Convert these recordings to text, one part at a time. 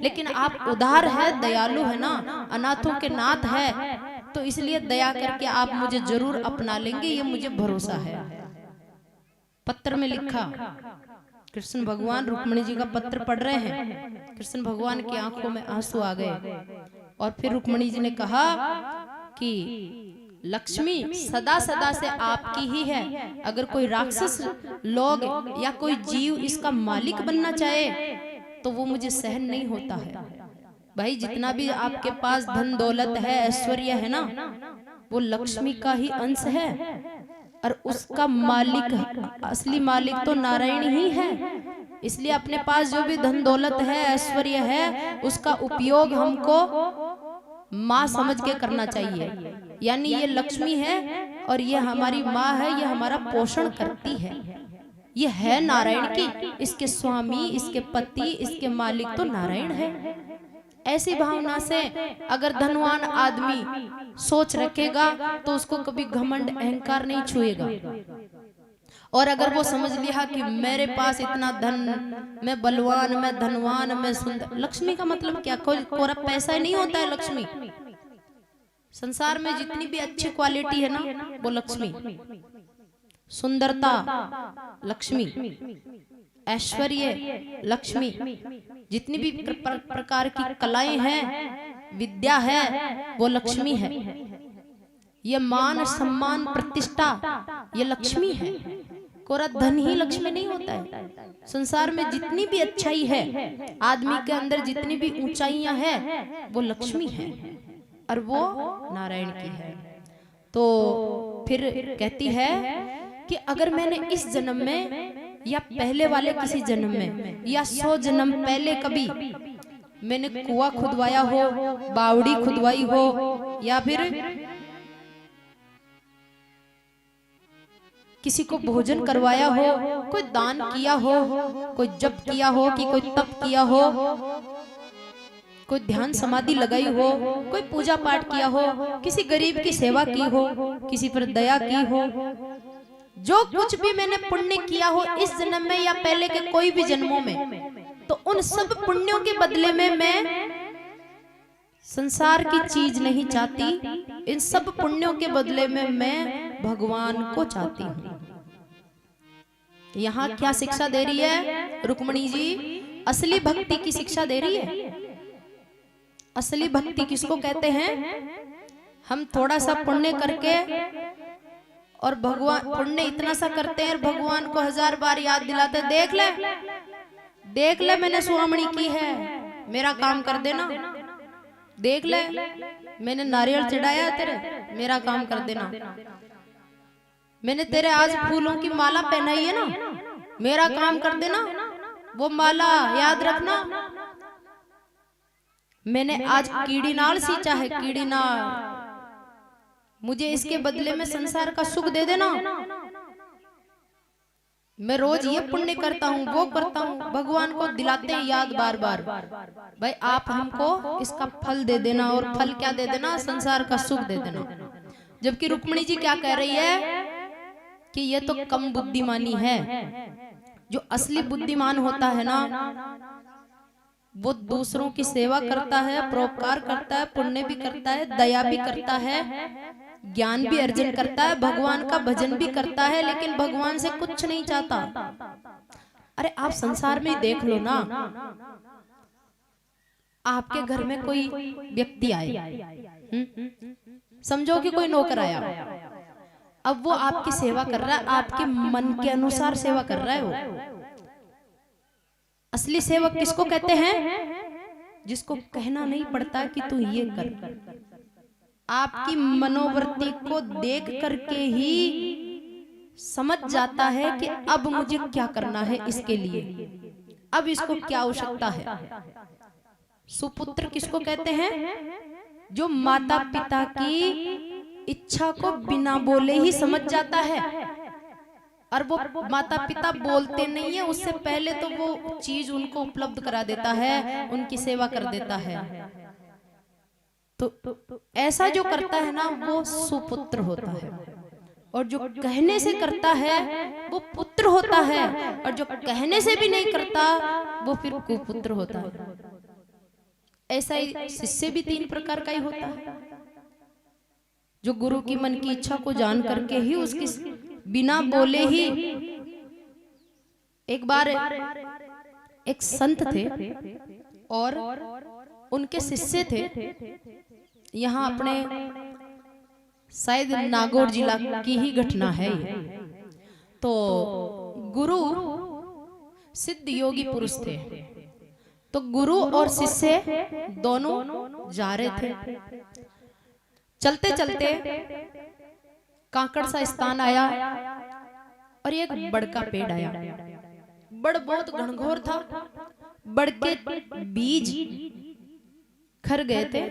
लेकिन आप उदार है, दयालु है ना, अनाथों के नाथ है, तो इसलिए दया करके आप मुझे जरूर अपना लेंगे, ये मुझे भरोसा है। पत्र में लिखा, कृष्ण भगवान रुक्मिणी जी का पत्र पढ़ रहे हैं, कृष्ण भगवान की आंखों में आंसू आ गए और फिर रुक्मिणी जी ने कहा कि लक्ष्मी सदा सदा से आपकी ही है, अगर कोई राक्षस लोग या कोई जीव इसका मालिक बनना चाहे तो वो मुझे सहन नहीं होता है। भाई जितना भी आपके पास धन दौलत है, ऐश्वर्य है ना, वो लक्ष्मी का ही अंश है और उसका मालिक, असली मालिक तो नारायण ही है। इसलिए अपने पास जो भी धन दौलत है, ऐश्वर्य है, उसका उपयोग हमको माँ समझ के करना चाहिए। यानी ये लक्ष्मी है और ये हमारी माँ है, ये हमारा पोषण करती है, ये है नारायण की, इसके स्वामी, इसके पति, इसके मालिक तो नारायण है। ऐसी भावना से अगर धनवान आदमी सोच रखेगा तो उसको कभी घमंड अहंकार नहीं छुएगा। और अगर वो समझ लिया कि मेरे पास इतना धन, मैं बलवान, मैं धनवान, मैं सुंदर, लक्ष्मी का मतलब क्या, कोई पूरा पैसा ही नहीं होता है लक्ष्मी। संसार में जितनी भी अच्छी क्वालिटी है ना, वो लक्ष्मी, सुंदरता लक्ष्मी, ऐश्वर्य लक्ष्मी, जितनी भी प्रकार की कलाएं हैं, विद्या है, वो लक्ष्मी है। ये मान सम्मान प्रतिष्ठा ये लक्ष्मी है, कोरा धन ही लक्ष्मी नहीं होता है। संसार में जितनी भी अच्छाई है, आदमी के अंदर जितनी भी ऊंचाइयां हैं, वो लक्ष्मी है और वो नारायण की है। तो फिर कहती है कि अगर मैंने इस जन्म में या पहले वाले किसी जन्म में या 100 जन्म पहले कभी मैंने कुआं खुदवाया हो, बावड़ी खुदवाई हो, या फिर किसी को भोजन करवाया हो, कोई दान किया हो, कोई जप किया हो, कि कोई तप किया हो, कोई ध्यान समाधि लगाई हो, कोई पूजा पाठ किया हो, किसी गरीब की सेवा की हो, किसी पर दया की हो, जो कुछ भी मैंने पुण्य किया हो इस जन्म में या पहले के कोई भी जन्मों में, तो उन सब पुण्यों के बदले में मैं संसार की चीज नहीं चाहती, इन सब पुण्यों के बदले में मैं भगवान को चाहती हूँ। यहाँ क्या शिक्षा दे रही है रुक्मिणी जी? असली भक्ति की शिक्षा दे रही है। असली भक्ति किसको कहते हैं? हम थोड़ा सा पुण्य करके और भगवान, पुण्य इतना सा करते हैं और भगवान को 1000 बार याद दिलाते, देख ले देख ले मैंने स्वामणी की है, मेरा काम कर देना, देख ले मैंने नारियल चढ़ाया तेरे, मेरा काम कर देना, मैंने तेरे आज फूलों की माला पहनाई है ना, मेरा काम कर देना, वो माला याद रखना, मैंने आज कीड़ी नाल सींचा है, कीड़ी नाल, मुझे इसके बदले में संसार का सुख दे देना, मैं रोज ये पुण्य करता हूँ, वो करता हूँ, भगवान को दिलाते हैं याद बार बार, भाई आप हमको इसका फल दे देना, और फल क्या दे देना? संसार का सुख दे देना। जबकि रुक्मिणी जी क्या कह रही है कि ये तो कम बुद्धिमानी है। जो असली बुद्धिमान होता है ना, वो दूसरों की सेवा करता है, परोपकार करता है, पुण्य भी करता है, दया भी करता है, ज्ञान भी अर्जन करता है, भगवान का भजन भी करता है, लेकिन भगवान से कुछ नहीं चाहता। अरे आप संसार में देख लो ना, आपके घर में कोई व्यक्ति आए, समझो कि कोई नौकर आया, अब वो आपकी सेवा कर रहा है, आपके मन के अनुसार सेवा कर रहा है वो। असली सेवक किसको कहते हैं? जिसको कहना नहीं पड़ता कि तू ये कर, आपकी मनोवृत्ति को देख करके ही समझ जाता है कि अब मुझे क्या करना है इसके लिए, अब इसको क्या आवश्यकता है। सुपुत्र किसको कहते हैं? जो माता पिता की इच्छा को बिना बोले ही समझ जाता है, और वो माता पिता बोलते नहीं है, उससे पहले तो वो चीज उनको उपलब्ध करा देता है, उनकी सेवा कर देता है। तो ऐसा जो करता है ना, वो सुपुत्र होता है, और जो कहने से करता है वो पुत्र होता है, और जो कहने से भी नहीं करता वो फिर कुपुत्र होता है। ऐसा ही शिष्य भी 3 प्रकार का ही होता है, जो गुरु की मन की इच्छा को जान करके ही उसकी बिना बोले ही। एक बार एक संत थे और उनके शिष्य थे, यहाँ अपने शायद नागौर जिला की ही घटना है। तो गुरु सिद्ध योगी पुरुष थे, तो गुरु और शिष्य दोनों जा रहे थे। चलते चलते कांकड़ सा स्थान आया और एक बड़ का पेड़ आया। बड़ बहुत घनघोर था, बड़ के बीज खर गए थे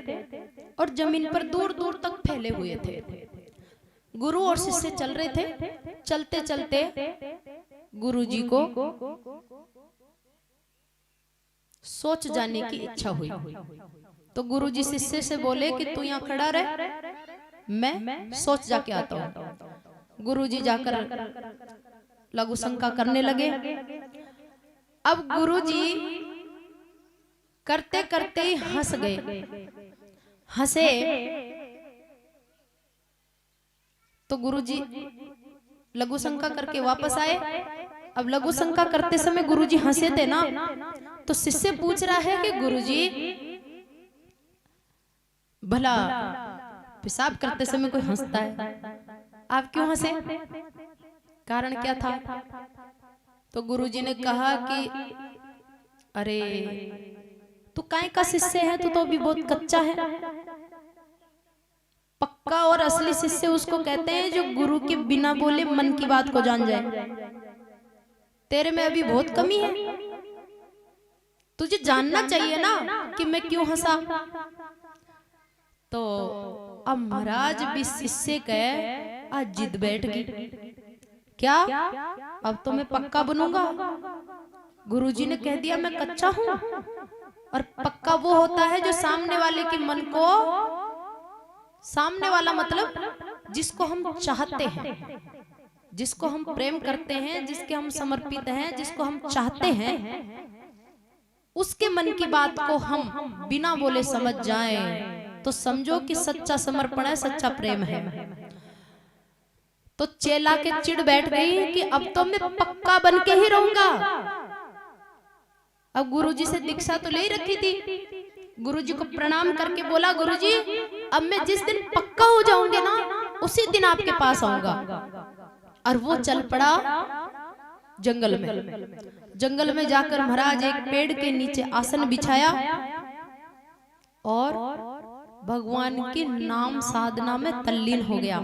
और जमीन पर दूर दूर तक फैले हुए थे। गुरु और शिष्य चल रहे थे। चलते चलते गुरु जी को सोच जाने की इच्छा हुई, तो गुरु जी शिष्य से बोले कि तू यहाँ खड़ा रह, मैं सोच जाके आता हूँ। गुरु जी जाकर लघु शंका करने लगे। अब गुरु जी करते करते ही हंस गए। हंसे तो गुरु जी लघु शंका करके वापस आए। अब लघु शंका करते समय गुरु जी हंसे थे ना, तो शिष्य पूछ रहा है कि गुरु जी भला पेशाब करते समय कोई हंसता है, आप क्यों हंसे, कारण क्या था? तो गुरु जी ने कहा कि अरे तू काय का शिष्य है, तू तो अभी बहुत कच्चा है। पक्का और असली शिष्य उसको कहते हैं जो गुरु के बिना बोले मन की बात को जान जाए। तेरे में अभी बहुत कमी है, तुझे जानना चाहिए ना कि मैं क्यों हंसा। तो अब महाराज भी शिष्य कहे आज जिद बैठ गई, क्या अब तो मैं पक्का बनूंगा। गुरुजी ने कह दिया मैं कच्चा हूं, और पक्का वो होता है जो सामने वाले के मन को, सामने वाला मतलब जिसको हम चाहते हैं, जिसको हम प्रेम करते हैं, जिसके हम समर्पित हैं, जिसको हम चाहते हैं, उसके मन की बात को हम बिना बोले समझ जाएं तो समझो कि सच्चा समर्पण है, सच्चा प्रेम है। तो चेला के चिढ़ बैठ गई कि अब तो मैं पक्का बन के ही रहूंगा। अब गुरुजी से दीक्षा तो ले ही रखी थी। गुरुजी को प्रणाम करके बोला गुरुजी अब मैं जिस दिन पक्का हो जाऊंगी ना उसी दिन आपके पास आऊंगा। और वो चल पड़ा जंगल में। जंगल में जाकर महाराज एक पेड़ के नीचे आसन बिछाया और भगवान के नाम साधना में तल्लीन हो गया।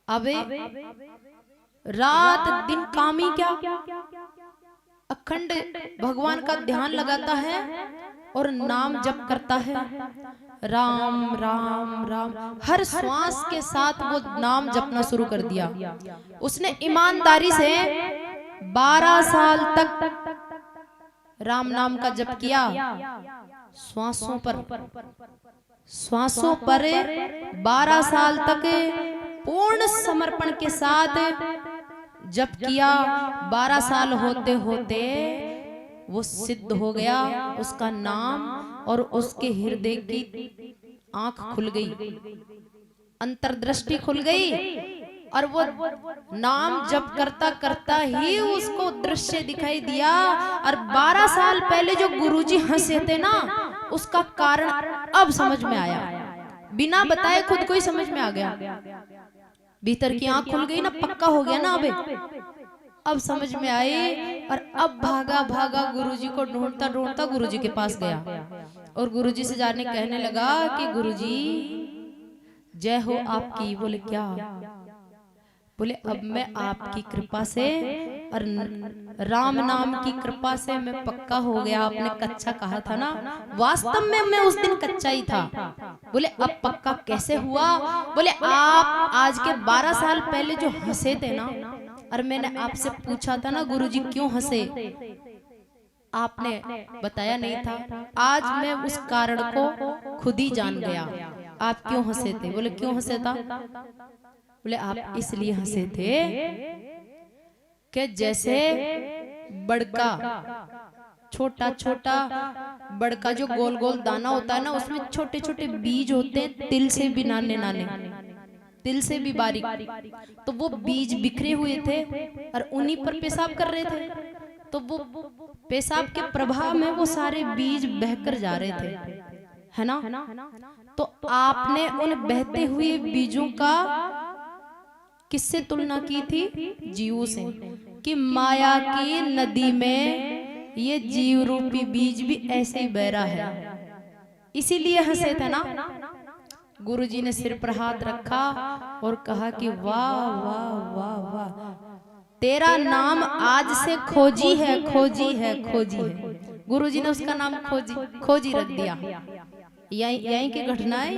अबे रात दिन काम ही क्या, अखंड भगवान का ध्यान लगाता है और नाम जप करता है, राम राम राम। हर श्वास के साथ वो नाम जपना शुरू कर दिया। उसने ईमानदारी से 12 साल तक राम नाम का जप किया। श्वासों पर 12 साल तक पूर्ण समर्पण के साथ जप किया। 12 साल होते होते वो सिद्ध हो गया। उसका नाम और उसके हृदय की आंख खुल गई, अंतर्दृष्टि खुल गई, और वो नाम जप करता करता ही उसको दृश्य दिखाई दिया। और 12 साल पहले जो गुरुजी हंसे थे ना उसका कारण अब समझ में आया, बिना बताए खुद को ही समझ में आ गया। भीतर की आंख खुल गई ना, पक्का हो गया ना। अब समझ में आई और अब भागा भागा गुरुजी को ढूंढता ढूंढता गुरुजी के पास गया और गुरुजी से जाने कहने लगा कि गुरुजी जय हो आपकी। बोले क्या? बोले अब मैं आपकी कृपा से और राम नाम की कृपा से मैं पक्का हो गया। आपने कच्चा कहा था ना, वास्तव में मैं उस दिन कच्चा ही था। बोले अब पक्का कैसे हुआ? बोले आप आज के 12 साल पहले जो हंसे थे ना, और मैंने आपसे पूछा था ना गुरुजी क्यों हंसे, आपने बताया नहीं था। आज मैं उस कारण को खुद ही जान गया आप क्यों हंसे थे। बोले क्यों हंसे था? बोले आप इसलिए हंसे थे कि जैसे बड़का छोटा छोटा बड़का जो गोल गोल दाना होता है ना, उसमें छोटे छोटे बीज होते हैं, तिल से भी नाने नाने, तिल से भी बारीक। तो वो बीज बिखरे हुए थे और उन्हीं पर पेशाब कर रहे थे। तो वो पेशाब के प्रभाव में वो सारे बीज बहकर जा रहे थे, है ना। तो आपने उन बहते हुए बीजों का किससे तुलना की थी? जीवों से, कि माया की नदी में ये जीव रूपी बीज भी ऐसे ही बह रहा है। इसीलिए हंसे थे ना। गुरुजी ने सिर पर हाथ रखा और कहा कि वाह वाह वाह वाह, तेरा नाम आज से खोजी है, खोजी है, खोजी है। गुरुजी ने उसका नाम खोजी खोजी रख दिया। यहीं की घटना है,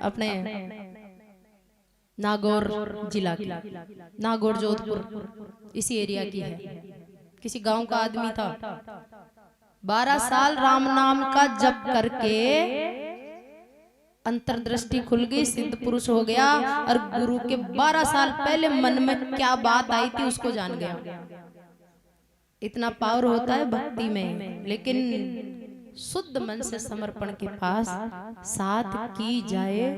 अपने नागौर जिला की, नागौर जोधपुर इसी एरिया की है। किसी गांव का आदमी था, 12 साल राम नाम का जप करके अंतर्दृष्टि खुल गई, सिद्ध पुरुष हो गया और गुरु के 12 साल पहले मन में क्या बात आई थी उसको जान गया। इतना पावर होता है भक्ति में। लेकिन शुद्ध मन से समर्पण के पास साथ की जाए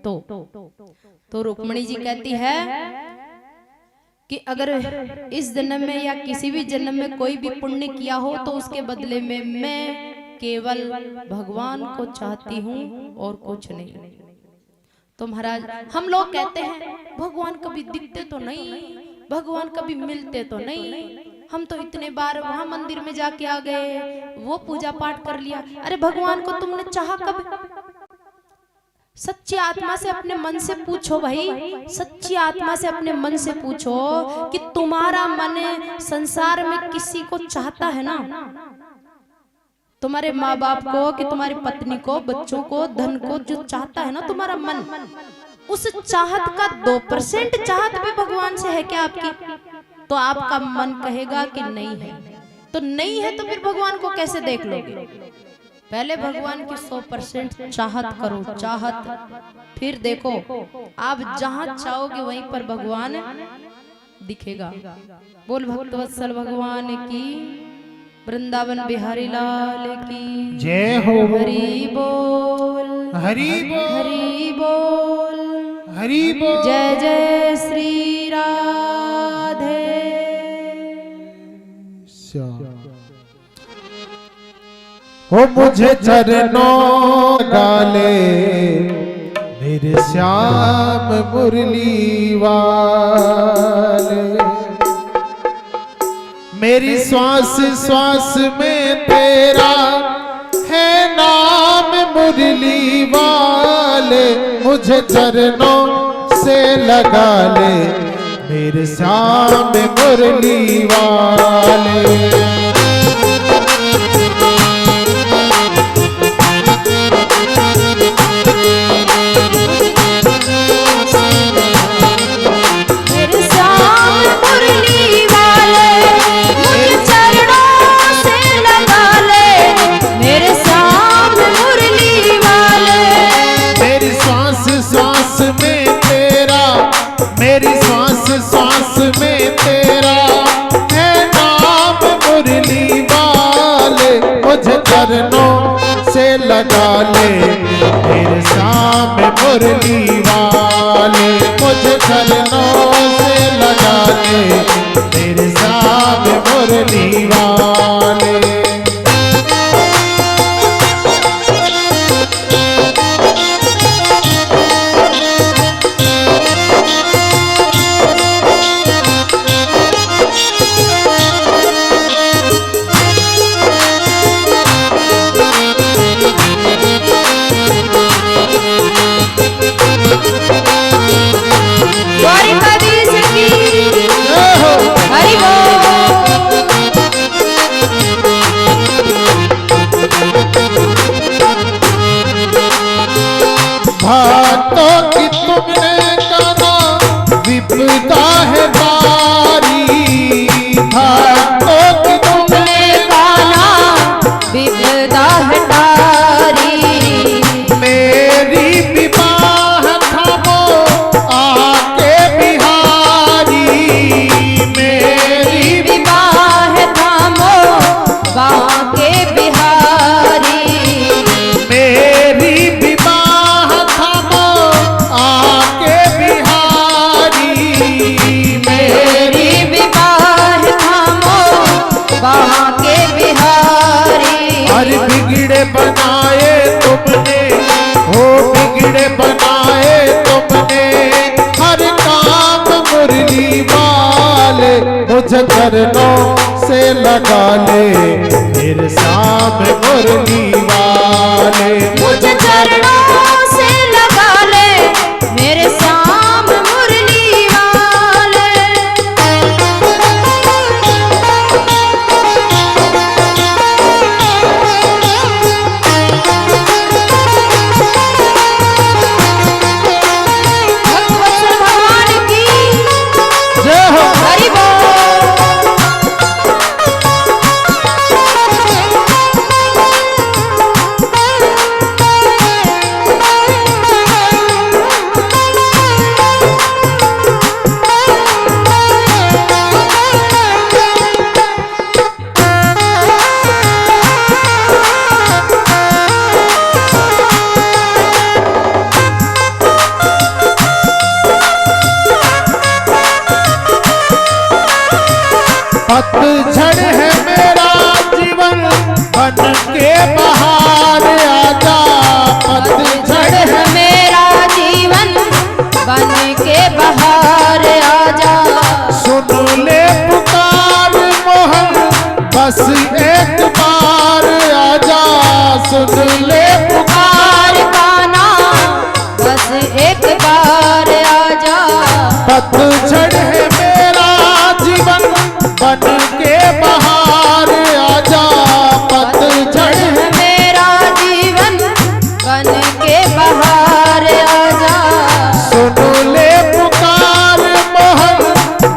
तो रुक्मणी जी कहती है कि अगर इस जन्म में या किसी भी जन्म में कोई भी पुण्य किया हो तो उसके बदले में मैं केवल भगवान को चाहती हूँ और कुछ नहीं। तो महाराज, हम लोग कहते हैं भगवान कभी दिखते तो नहीं, भगवान कभी मिलते तो नहीं, हम तो इतने बार वहां मंदिर में जाके आ गए, वो पूजा पाठ कर लिया। अरे भगवान को तुमने चाहा कब? सच्ची आत्मा से अपने मन से पूछो भाई, सच्ची आत्मा से अपने मन से पूछो कि तुम्हारा मन संसार में किसी को चाहता है ना? तुम्हारे माँ बाप को, कि तुम्हारी पत्नी को, बच्चों को, धन को जो चाहता है ना तुम्हारा मन, उस चाहत का 2% चाहत भी भगवान से है क्या आपकी? तो आपका मन कहेगा कि नहीं है। तो नहीं है तो फिर भगवान को कैसे देख लोगे? पहले भगवान की 100% चाहत करो, चाहत, फिर देखो आप जहां चाहोगे वहीं पर भगवान दिखेगा। बोल भक्तवत्सल भगवान की, वृंदावन बिहारी लाल की जय हो। हरि बोल, हरि बोल, हरि बोल, हरि बोल। जय जय श्री राधे श्याम। हो मुझे चरणों गाले मेरे श्याम मुरली वाले, मेरी श्वास श्वास में तेरा है नाम मुरली वाले, मुझे चरणों से लगा ले मेरे श्याम मुरली वाले। मेरी श्वास श्वास में तेरा है नाम मुरली वाले, मुझे चरणों से लगा ले मेरे श्याम मुरली वाले, मुझे चरणों से लगा ले मेरे श्याम मुरली वाले। बिगड़े बनाए तुमने, हो बिगड़े बनाए तुमने, हर काम मुरली वाले मुझे चरणों से लगा ले, मेरे सामने मुरली वाले मुझे चरणों से लगा ले, मेरे सामने मुरली वाले। भक्तवत्सल भगवान की जय हो। हरि बोल। पतझड़ है मेरा जीवन बन के बाहर आजा, पतझड़ है मेरा जीवन बन के बाहर आजा। सुन ले पुकार मोहन बस एक बार आजा, सुन ले पुकार काना बस एक बार आजा। पतझड़ है मेरा जीवन बन के बाहर आजा, पतझड़ है मेरा जीवन बन के बाहर आजा। सुन ले पुकार मोहन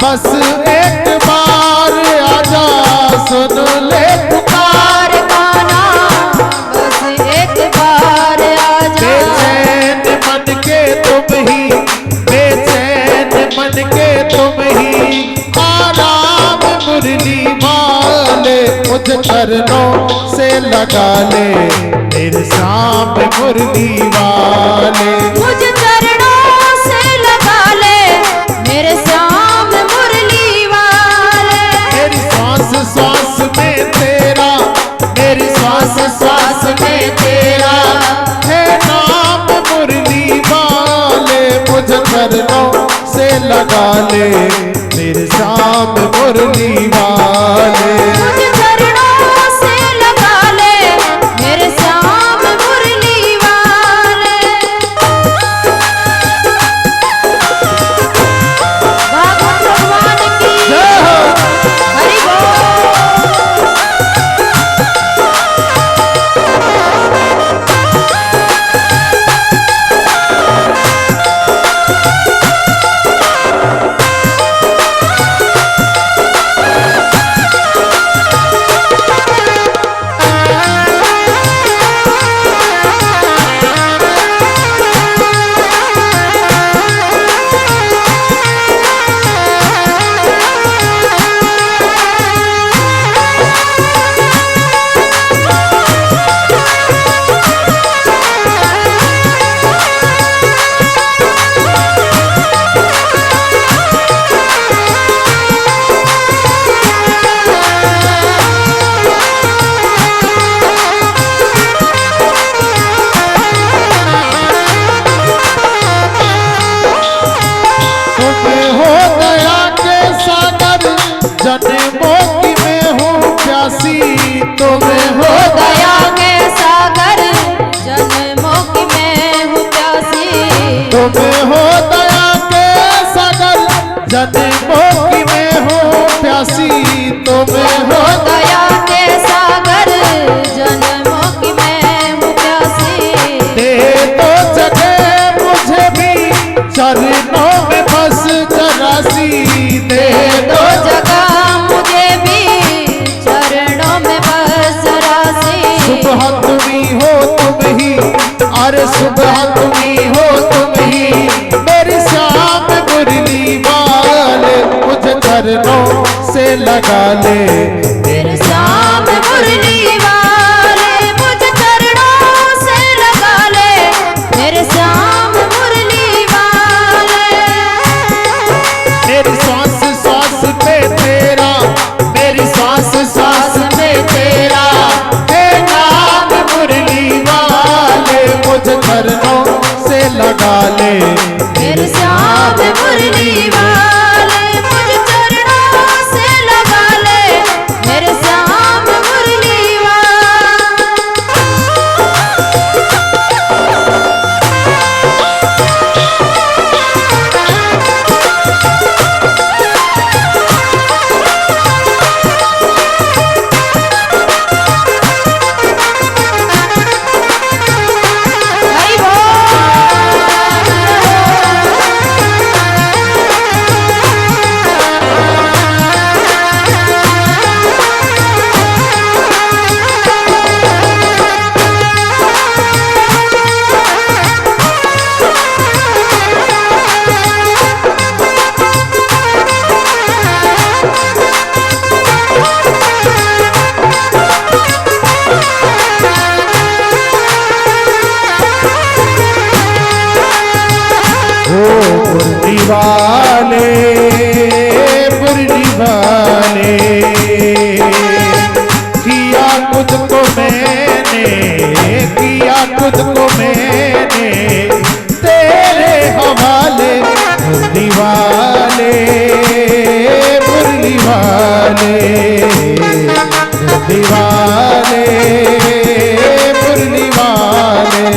बस एक बार आजा, सुन ले पुकार काना बस एक बार आजा। बेचैन मन के तुम ही, बेचैन मन के तुम ही, आराम मुरली वाले मुझे चरणों से लगा ले, मेरे सामने मुरली वाले मुझे चरणों से लगा ले, मेरे सामने मुरली वाले। मेरी सांस सांस में तेरा, मेरी सांस सांस में तेरा है नाम मुरली वाले मुझे चरणों से लगा ले, मेरे सामने मुरली वाले मुझे चरणों से लगा ले, मेरे सामने मुरली वाले। भागवत भगवान की जय हो। हरि बोल। जन्मों की मैं हूँ प्यासी, तुम्हें हो दया के सागर, जन्मों की मैं हूँ प्यासी। तुम्हें हो दया के सागर, जन्मों की मैं हूँ प्यासी, तुम्हें हो दया के सागर, जन्मों की मैं हूँ प्यासी। दे दो जगह मुझे भी चरणों में बस जरासी, दे दो जगह मुझे भी चरणों में बस रासी। सुबह तुम्ही हो तुम ही, अरे सुबह तुम्ही हो तुम ही, मेरी श्याम मुरली वाले मुझे चरणों से लगा ले, मेरे श्याम मुरली वाले मुझे चरणों से लगा ले, मेरे श्याम मुरली वाले। मेरी सांस सांस में तेरा, मेरी सांस सांस में तेरा है नाम मुरली मुझ चरणों से लगा ले मेरे श्याम मुरली वाले, मुझ चरणों से लगा ले मेरे श्याम मुरली वाले मुरली वाले किया खुद को मैंने, किया खुद को मैंने तेरे हवाले मुरली वाले, मुरली वाले, मुरली वाले, मुरली वाले।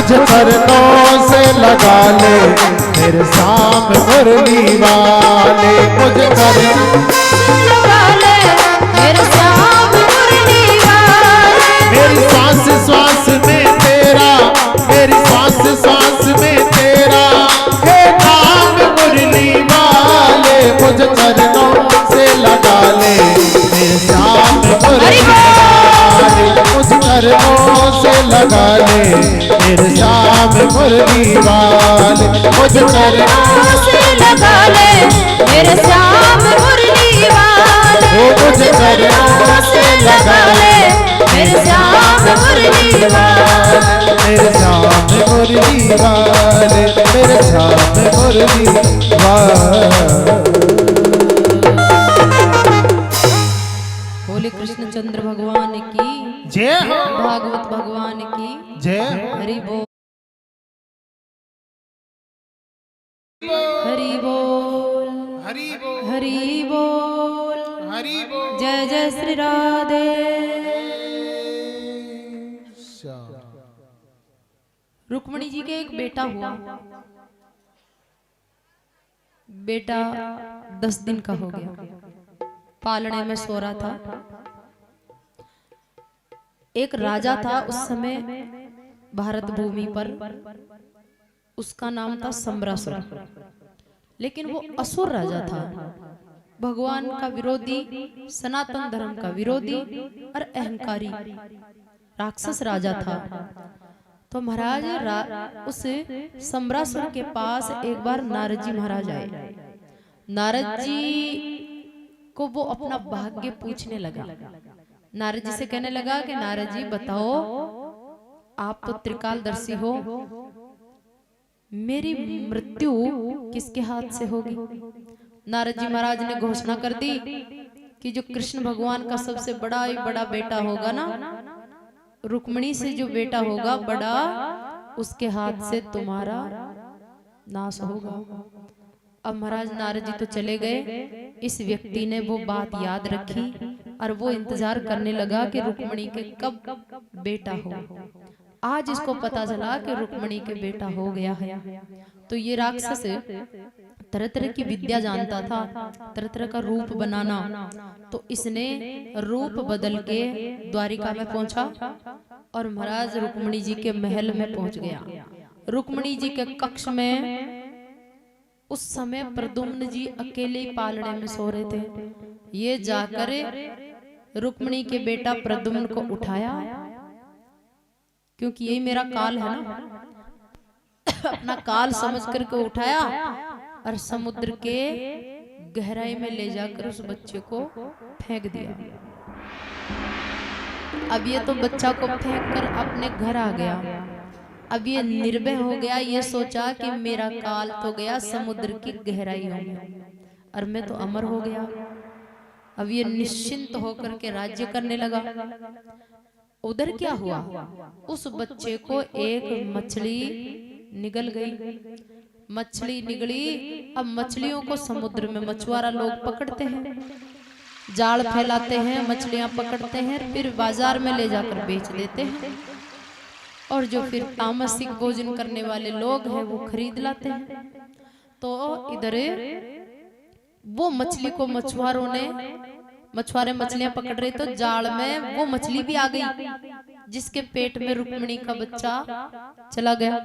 चरणों से लगा ले मेरे शाम मुरली वाले, मुझे लगा ले मेरे शाम मुरली वाले। मेरी सांस सांस में तेरा, मेरी सांस सांस में तेरा है नाम मुरली वाले, मुझे चरणों से लगा ले मेरे शाम मुरली वाले, मुझे चरणों से लगा ले मेरे श्याम मुरली वाले, मुझ चरणों से लगा ले मेरे श्याम मुरली वाले, मुझ चरणों से लगा ले मेरे श्याम मुरली वाले, मेरे श्याम मुरली वाले, मेरे श्याम मुरली वाले। बोले कृष्णचंद्र भगवान की जय हो, भागवत भगवान की जय, हरि बोल, हरि बोल, हरि बोल, हरि बोल, हरि बोल। जय जय श्री राधे। रुक्मणी जी के एक बेटा हुआ, बेटा 10 दिन का हो गया, पालने में सो रहा था। एक राजा था उस समय भारत भूमि पर, उसका नाम था सम्रासुर, लेकिन वो असुर राजा था, भगवान का विरोधी, सनातन धर्म का विरोधी और अहंकारी राक्षस राजा था। तो महाराज उस सम्रासुर के पास एक बार नारद जी महाराज आए। नारद जी को वो अपना भाग्य पूछने लगा। नारद जी से कहने लगा कि नारद जी बताओ, आप तो त्रिकालदर्शी हो, मेरी मृत्यु किसके हाथ से होगी? नारद जी महाराज ने घोषणा कर दी कि जो कृष्ण भगवान का सबसे बड़ा बेटा होगा ना, रुक्मिणी से जो बेटा होगा बड़ा, उसके हाथ से तुम्हारा नाश होगा। अब महाराज नारद जी तो चले गए। इस व्यक्ति ने वो बात याद रखी और वो इंतजार करने लगा कि रुक्मिणी के कब बेटा हो। आज इसको पता चला कि रुक्मिणी के बेटा हो गया है। तो ये राक्षस तरह तरह की विद्या जानता था, तरह तरह का रूप बनाना। तो इसने रूप बदल के द्वारिका में पहुंचा और महाराज रुक्मिणी जी के महल में पहुंच गया। रुक्मिणी जी के कक्ष में उस समय प्रद्युम्न जी अकेले ही पालने में सो रहे थे। ये जाकर रुक्मिणी के बेटा प्रद्युम्न को उठाया, क्योंकि यही मेरा काल है ना, अपना काल समझ करके उठाया और समुद्र के गहराई में ले जाकर उस बच्चे को फेंक दिया। अब ये तो बच्चा को फेंक कर अपने घर आ गया। अब ये निर्भय हो गया, ये सोचा कि मेरा काल तो गया समुद्र की गहराइयों में और मैं तो अमर हो गया। अब ये निश्चिंत होकर के राज्य करने लगा। उधर क्या हुआ, उस बच्चे को एक मछली निगल गई। मछली निगली। अब मछलियों को समुद्र में मछुआरा लोग पकड़ते हैं, जाल फैलाते हैं, मछलियां पकड़ते हैं, फिर बाजार में ले जाकर बेच देते हैं। और जो फिर तामसिक भोजन करने वाले लोग हैं वो खरीद लाते हैं। तो इधर वो मछली को मछुआरे मछलियां पकड़ रहे तो जाल में वो मछली भी आ गई, जिसके पेट में रुक्मिणी का बच्चा चला गया।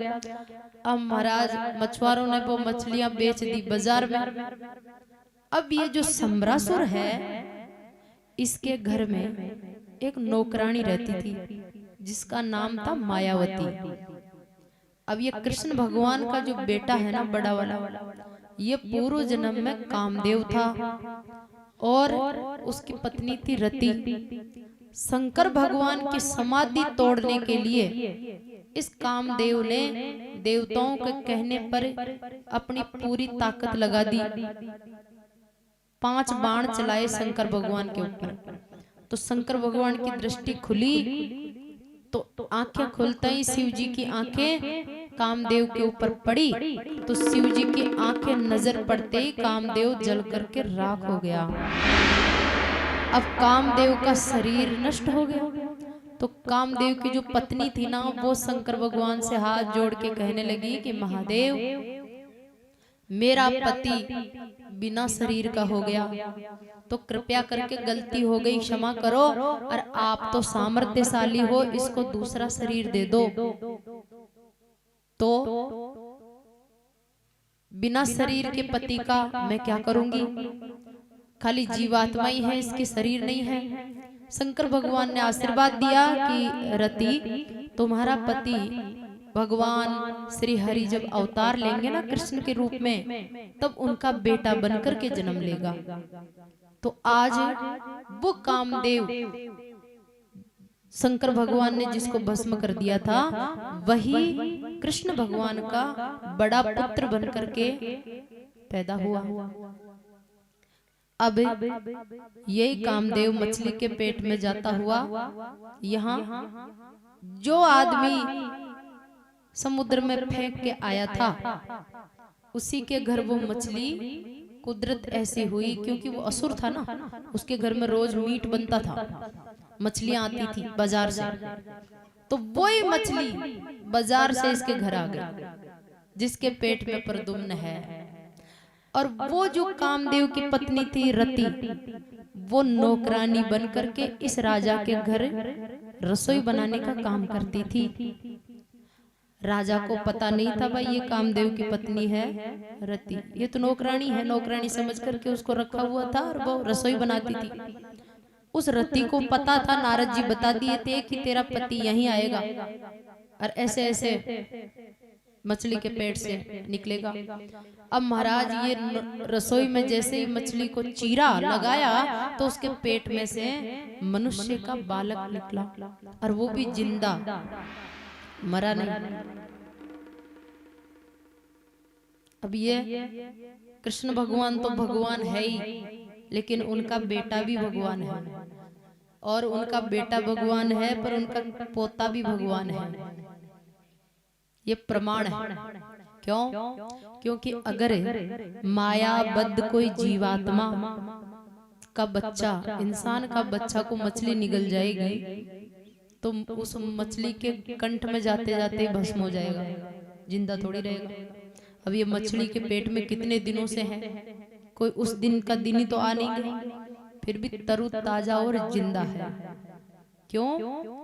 अब महाराज मछुआरों ने वो मछलियां बेच दी बाजार में। अब ये जो सम्रासुर है, इसके घर में एक नौकरानी रहती थी जिसका नाम था मायावती। अब ये कृष्ण भगवान का जो बेटा है ना, बड़ा वाला, ये पूर्व जन्म में कामदेव था और उसकी पत्नी थी रति। शंकर भगवान की समाधि तोड़ने के लिए इस कामदेव ने देवताओं के कहने पर अपनी पूरी ताकत लगा दी। 5 बाण चलाए शंकर भगवान के ऊपर। तो शंकर भगवान की दृष्टि खुली, तो आंखें खुलते ही शिव जी की आंखें कामदेव के ऊपर पड़ी। तो शिव जी की आंखें नजर पड़ते ही कामदेव जल करके राख हो गया। अब कामदेव का शरीर नष्ट हो गया। तो कामदेव की जो पत्नी थी ना, वो शंकर भगवान से हाथ जोड़ के कहने लगी कि महादेव, मेरा पति बिना शरीर का हो गया, तो कृपया करके गलती हो गई, क्षमा करो, और आप तो सामर्थ्यशाली हो, इसको दूसरा शरीर दे दो। तो बिना शरीर के पति का मैं क्या करूंगी, खाली जीवात्मा ही है, इसके शरीर नहीं है। शंकर भगवान ने आशीर्वाद दिया कि रति, तुम्हारा पति भगवान श्री हरि जब अवतार लेंगे ना कृष्ण के रूप में, तब उनका बेटा बनकर के जन्म लेगा। तो आज वो कामदेव शंकर भगवान ने जिसको भस्म कर दिया था, वही कृष्ण भगवान का बड़ा पुत्र बनकर के पैदा हुआ। अब यही कामदेव मछली के पेट में जाता हुआ यहाँ जो आदमी समुद्र में फेंक के आया था, उसी के घर वो मछली कुदरत ऐसी हुई, क्योंकि वो असुर था ना, उसके घर में रोज मीट बनता था, मछलियां आती थी बाजार से। तो वही मछली बाजार से इसके घर आ गई, जिसके पेट में प्रद्युम्न है। और वो जो कामदेव की पत्नी थी रति, वो नौकरानी बनकर के इस राजा के घर रसोई बनाने का काम करती थी। राजा को पता नहीं था भाई ये कामदेव की पत्नी है रति, ये तो नौकरानी है, नौकरानी समझ करके उसको रखा हुआ था और वो रसोई बनाती थी। उस रति को पता था, नारद जी बता दिए थे कि तेरा पति यहीं आएगा और ऐसे ऐसे मछली के पेट से निकलेगा। अब महाराज ये रसोई में जैसे ही मछली को चीरा लगाया, तो उसके पेट में से मनुष्य का बालक निकला, और वो भी जिंदा, मरा नहीं। अब ये कृष्ण भगवान तो भगवान है ही, लेकिन उनका बेटा भी भगवान है, और उनका बेटा भगवान है पर उनका पोता भी भगवान है। ये प्रमाण है। क्यों? क्योंकि अगर मायाबद्ध कोई जीवात्मा का बच्चा, इंसान का बच्चा को मछली निगल जाएगी, तो उस मछली के कंठ में जाते जाते भस्म हो जाएगा, जिंदा थोड़ी रहेगा। अब ये मछली के पेट में कितने दिनों से है, कोई उस दिन का दिन ही तो आ नहीं गया, फिर भी तरो ताजा और जिंदा है। क्यों?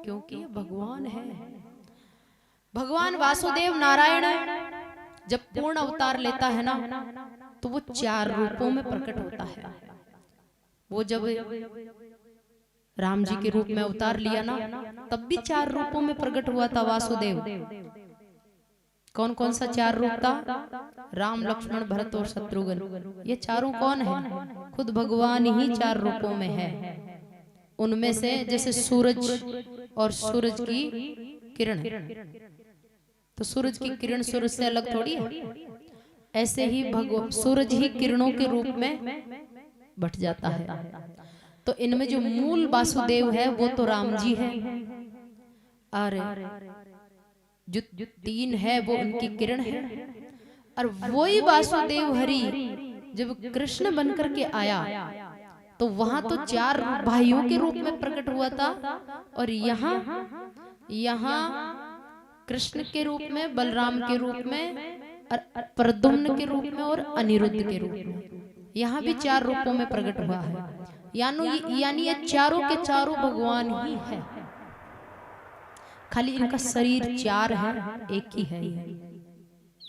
क्योंकि ये भगवान है। भगवान वासुदेव नारायण जब पूर्ण अवतार लेता है ना तो वो 4 रूपों में प्रकट होता है। वो जब राम जी के रूप में अवतार लिया ना तब भी 4 रूपों में प्रकट हुआ था वासुदेव। कौन कौन सा 4 रूप था? राम, लक्ष्मण, भरत और शत्रुघ्न। ये चारों कौन है? खुद भगवान ही 4 रूपों में है। उनमें से जैसे सूरज और सूरज की किरण, तो सूरज की किरण सूरज से अलग थोड़ी है। ऐसे ही भगवान सूरज ही किरणों के रूप में बट जाता है। तो इनमें जो मूल वासुदेव है वो तो राम जी है, और जो 3 है वो उनकी किरण है। और वही वासुदेव हरि जब कृष्ण बनकर के आया तो वहां तो 4 भाइयों के रूप में प्रकट हुआ था, और यहाँ कृष्ण के रूप में, बलराम के रूप में, और प्रद्युम्न के रूप में और अनिरुद्ध के रूप में। यहाँ भी 4 रूपों में प्रकट हुआ है। यानी ये चारों के चारों भगवान ही है, खाली इनका शरीर 4 है, एक ही है।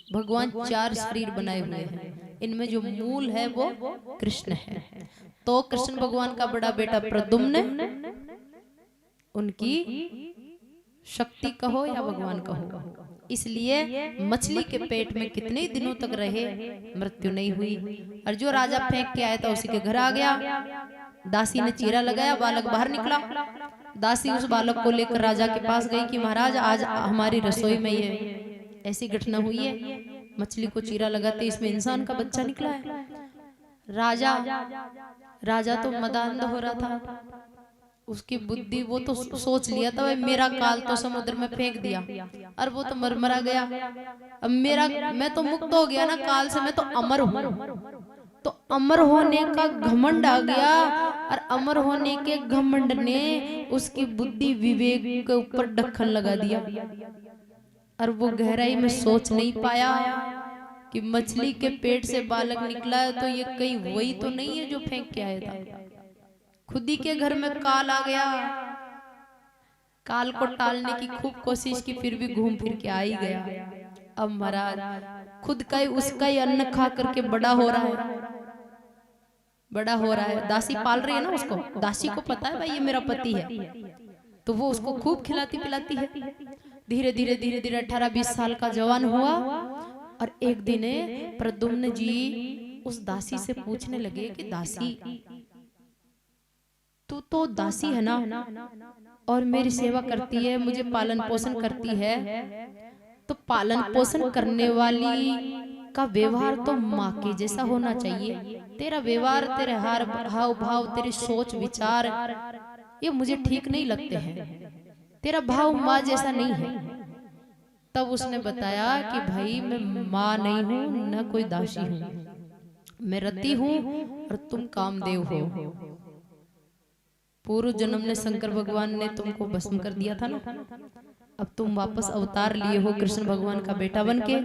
भगवान 4 शरीर बनाए हुए हैं। इनमें जो मूल है वो कृष्ण है। तो कृष्ण भगवान का बड़ा बेटा प्रद्युम्न, उनकी शक्ति कहो या भगवान कहो, इसलिए मछली के पेट में कितने दिनों तक रहे, मृत्यु नहीं हुई। और जो राजा फेंक के आया था उसी के घर आ गया। दासी ने चीरा लगाया, बालक बाहर निकला। दासी उस बालक को लेकर राजा के पास गई कि महाराज आज हमारी रसोई में ये ऐसी घटना हुई है, मछली को चीरा लगाते इसमें इंसान का बच्चा निकला है। राजा तो मदांध हो रहा था, उसकी बुद्धि, वो तो सोच लिया था भाई मेरा काल तो समुद्र में फेंक दिया और वो तो मरा गया, अब मैं तो मुक्त हो गया ना काल से, मैं तो अमर हूँ। तो अमर होने का घमंड आ गया, और अमर होने के घमंड ने उसकी बुद्धि विवेक के ऊपर ढक्कन लगा दिया, और वो गहराई में सोच नहीं पाया कि मछली के पेट से बालक निकला है तो ये कहीं वही तो नहीं है जो फेंक के आया था। खुद ही के घर में काल आ गया। काल को टालने की खूब कोशिश की, फिर भी घूम फिर के आ ही गया। अब महाराज खुद का ही उसका ही अन्न खा करके बड़ा हो रहा है। दासी पाल रही है ना उसको, दासी को पता है भाई ये मेरा पति है, तो वो उसको खूब खिलाती पिलाती है। धीरे धीरे 18-20 साल का जवान हुआ, और एक दिन प्रद्युम्न जी उस दासी से पूछने लगे कि दासी तू तो दासी है ना, और मेरी सेवा करती है, मुझे पालन पोषण करती है, तो पालन पोषण करने वाली का व्यवहार तो माँ के जैसा होना चाहिए। तेरा व्यवहार, तेरे हाव भाव, तेरी सोच विचार ये मुझे ठीक नहीं लगते हैं, तेरा भाव माँ जैसा नहीं है। तब उसने बताया कि भाई मैं माँ नहीं हूँ, न कोई दासी हूँ, मैं रति हूँ और तुम कामदेव हो। पूर्व जन्म में शंकर भगवान ने तुमको भस्म कर दिया था ना, अब तुम वापस अवतार लिए हो कृष्ण भगवान का बेटा बनके।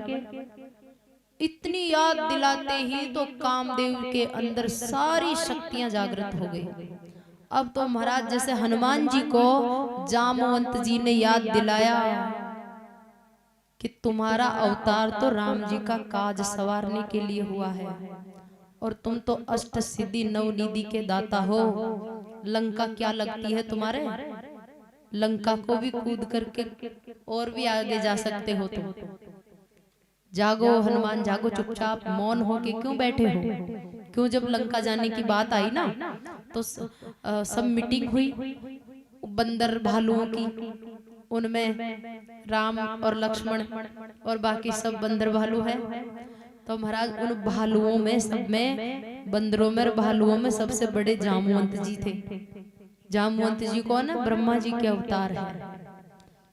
इतनी याद दिलाते ही तो कामदेव के अंदर सारी शक्तियां जागृत हो गई। अब तो महाराज जैसे हनुमान जी को जामवंत जी ने याद दिलाया कि तुम्हारा अवतार तो राम जी का काज संवारने के लिए हुआ है, और तुम तो अष्ट सिद्धि नवनिधि के दाता हो। लंका क्या लगती है तुम्हारे, लंका को भी कूद करके और भी आगे जा सकते हो तुम। जागो हनुमान जागो, चुपचाप मौन होके क्यों बैठे हो? क्यों जब लंका जाने की बात आई ना तो सब मीटिंग हुई बंदर भालुओं की, उनमें राम और लक्ष्मण और बाकी सब बंदर भालू है। तो महाराज उन भालुओं में, सब में, बंदरों में और भालुओं में सबसे बड़े जामवंत जी थे। जामवंत जी कौन है? ब्रह्मा जी के अवतार है।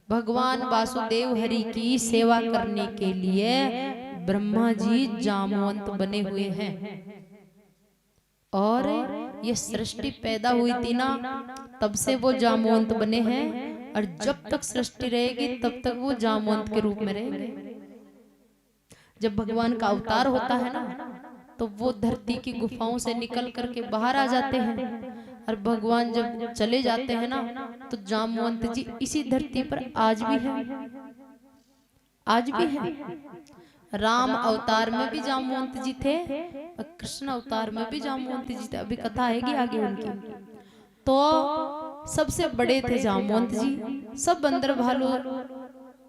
भगवान वासुदेव हरि की सेवा करने के लिए ब्रह्मा जी जामवंत बने हुए हैं। और ये सृष्टि पैदा हुई थी ना, तब से वो जामवंत बने हैं, और जब तक सृष्टि रहेगी तब तक वो जामवंत के रूप में रहेंगे। जब भगवान का अवतार होता है ना तो वो धरती की गुफाओं से निकल करके बाहर आ जाते हैं, और भगवान जब चले जाते हैं ना तो जामवंत जी इसी धरती पर आज भी है, आज भी है। राम अवतार में भी जाम्बुवंत जी थे और कृष्ण अवतार में भी जाम्बुवंत जी थे। अभी कथा आएगी आगे उनकी। तो सबसे बड़े थे जाम्बुवंत जी। सब बंदर भालू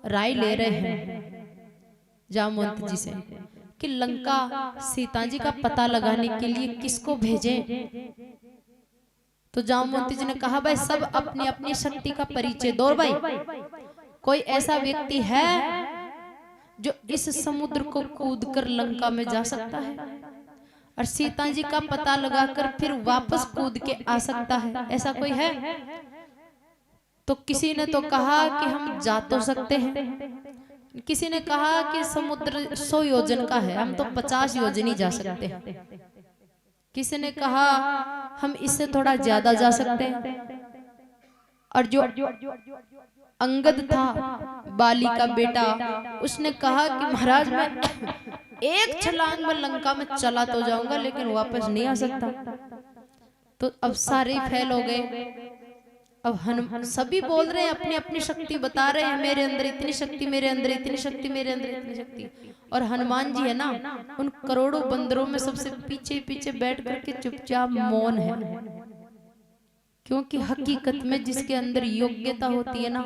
राय ले रहे हैं जाम्बुवंत जी से कि लंका सीता जी का पता लगाने के लिए किसको भेजें। तो जाम्बुवंत जी ने कहा भाई सब अपनी अपनी शक्ति का परिचय दो भाई। कोई ऐसा व्यक्ति है जो इस समुद्र को कूदकर लंका में जा सकता है और सीता जी का पता लगाकर फिर वापस कूद के आ सकता है, ऐसा कोई है? तो किसी ने तो कहा कि हम जा तो सकते हैं, किसी ने कहा कि समुद्र 100 योजन का है, हम तो 50 योजन ही जा सकते हैं। किसी ने कहा हम इससे थोड़ा ज्यादा जा सकते हैं। और जो अंगद था बाली का बेटा, उसने कहा कि महाराज मैं एक छलांग में लंका में चला तो जाऊंगा लेकिन वापस नहीं आ सकता। तो अब सारे फेल हो गए। अब हनुमान सभी बोल रहे हैं, अपनी अपनी शक्ति बता रहे हैं, मेरे अंदर इतनी शक्ति, मेरे अंदर इतनी शक्ति, मेरे अंदर इतनी शक्ति। और हनुमान जी है ना, उन करोड़ों बंदरों में सबसे पीछे पीछे बैठ करके चुपचाप मौन है। क्योंकि हकीकत में जिसके अंदर योग्यता होती है ना,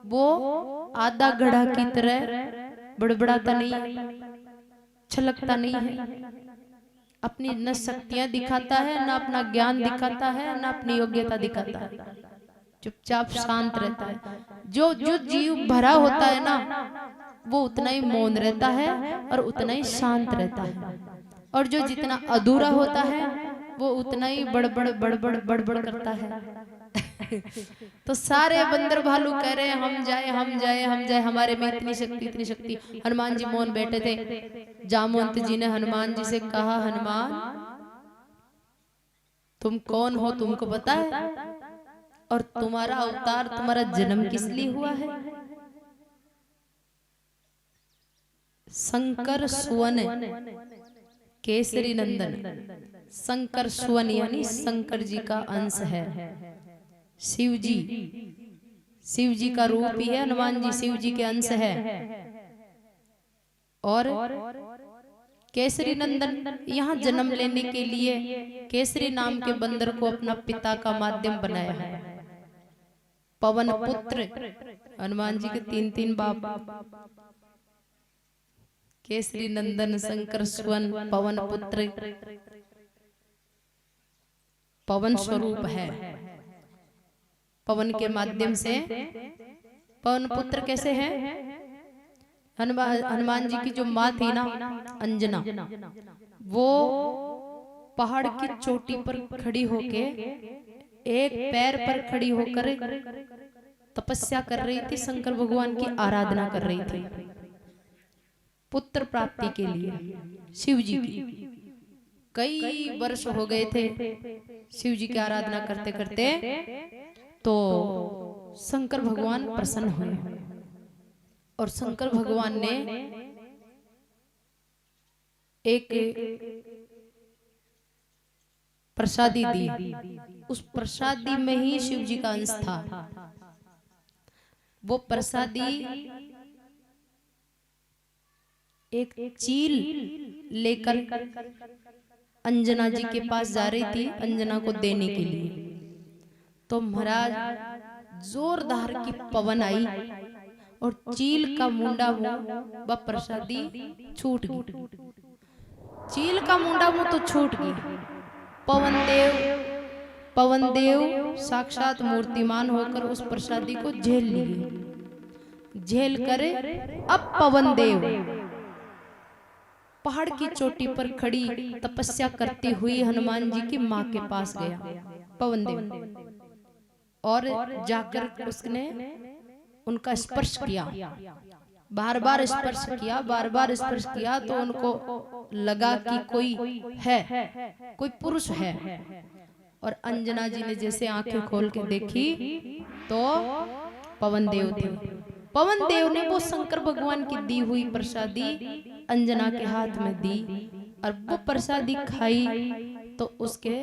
वो आधा घड़ा की तरह बड़बड़ाता नहीं है, छलकता नहीं है, अपनी न शक्तियां दिखाता है, न अपना ज्ञान दिखाता है, न अपनी योग्यता दिखाता है, चुपचाप शांत रहता है। जो जो जीव भरा होता है ना, वो उतना ही मौन रहता है और उतना ही शांत रहता है। और जो जितना अधूरा होता है वो उतना ही बड़बड़ बड़बड़ बड़बड़ करता है। तो सारे बंदर भालू कह रहे हैं हम जाए हम जाए हम जाए, हमारे में इतनी शक्ति इतनी शक्ति। हनुमान जी मौन बैठे थे। जाम्बुवंत जी ने हनुमान जी से कहा, हनुमान तुम कौन हो, तुमको पता है? और तुम्हारा अवतार, तुम्हारा जन्म किस लिए हुआ है? शंकर सुवन केसरी नंदन। शंकर सुवन यानी शंकर जी का अंश है। शिव जी, शिव जी का रूप ही है हनुमान जी, शिव जी के अंश है। और केसरी नंदन यहाँ जन्म लेने के लिए केसरी नाम के बंदर को अपना पिता का माध्यम बनाया है। पवन पुत्र, हनुमान जी के 3 बाप, केसरी नंदन, शंकर सुवन, पवन पुत्र, पवन स्वरूप है। पवन के माध्यम से पवन पुत्र कैसे है? हनुमान जी की जो माँ थी ना अंजना, वो पहाड़ की चोटी पर खड़ी होके एक पैर पर खड़ी होकर तपस्या कर रही थी, शंकर भगवान की आराधना कर रही थी पुत्र प्राप्ति के लिए। शिव जी की कई वर्ष हो गए थे शिव जी की आराधना करते करते। तो शंकर भगवान प्रसन्न हुए और शंकर भगवान ने एक प्रसादी दी। उस प्रसादी में ही शिव जी का अंश था। वो प्रसादी एक चील लेकर अंजना जी के पास जा रही थी अंजना को देने के लिए। तो महाराज जोरदार की पवन आई और चील का मुंडा मुंह व प्रसादी छूट गई। चील का मुंडा मुंह तो छूट गई। पवन देव साक्षात मूर्तिमान होकर उस प्रसादी को झेल लिए। झेल कर अब पवन देव पहाड़ की चोटी पर खड़ी तपस्या करती हुई हनुमान जी की माँ के पास गया पवन देव, और जाकर उसने उनका स्पर्श किया, बार बार स्पर्श किया, बार बार स्पर्श किया। तो उनको लगा कि कोई है, कोई पुरुष है। और अंजना जी ने जैसे आंखें खोल के देखी तो पवन देव थे। पवन देव ने वो शंकर भगवान की दी हुई प्रसादी अंजना के हाथ में दी और वो प्रसादी खाई तो उसके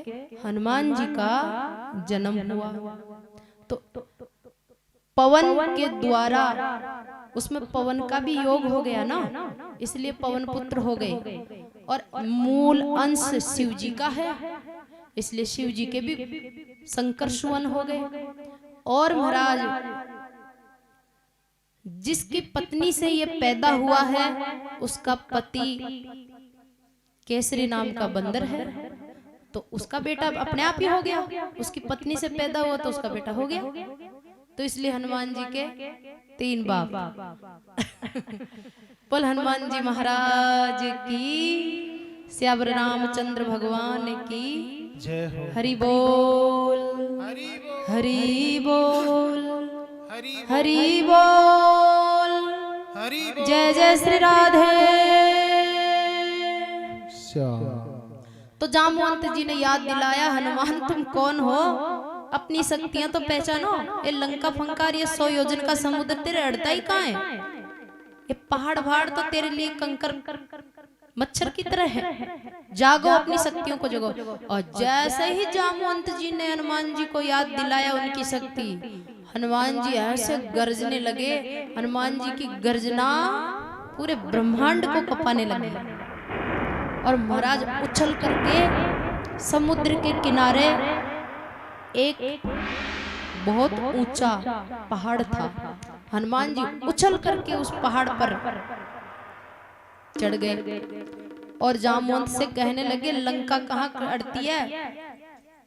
हनुमान जी का जन्म हुआ। तो पवन के द्वारा उसमें पवन का भी योग हो गया ना, इसलिए पवन पुत्र हो गए। और मूल अंश शिव जी का है, इसलिए शिव जी के भी शंकर सुवन हो गए। और महाराज जिसकी पत्नी से ये पैदा हुआ है उसका पति केसरी नाम का बंदर है, तो उसका बेटा अपने आप ही हो गया। उसकी पत्नी से पैदा हुआ तो उसका बेटा हो गया। तो इसलिए हनुमान जी के 3 बाप। बोल हनुमान जी महाराज की, श्यावर रामचंद्र भगवान की जय हो। हरि बोल, हरि बोल, हरि बोल, जय जय श्री राधे श्याम। तो जामवंत जी ने याद दिलाया, हनुमान तुम कौन हो, अपनी शक्तियां तो पहचानो। ये लंका फंकार, ये 100 योजन का समुद्र तेरे अड़ता ही कहाँ है? ये पहाड़ पहाड़ तो तेरे लिए कंकर मच्छर की तरह है। जागो, अपनी शक्तियों को जगो। और जैसे ही जामवंत जी ने हनुमान जी को याद दिलाया उनकी शक्ति, हनुमान जी ऐसे गरजने लगे। हनुमान जी की गर्जना पूरे ब्रह्मांड को कपाने लगी। और महाराज उछल करके समुद्र के किनारे एक बहुत ऊंचा पहाड़ था। हनुमान जी उछल करके उस पहाड़ पर चढ़ गए और जामवंत से कहने लगे, लंका कहाँ अड़ती है?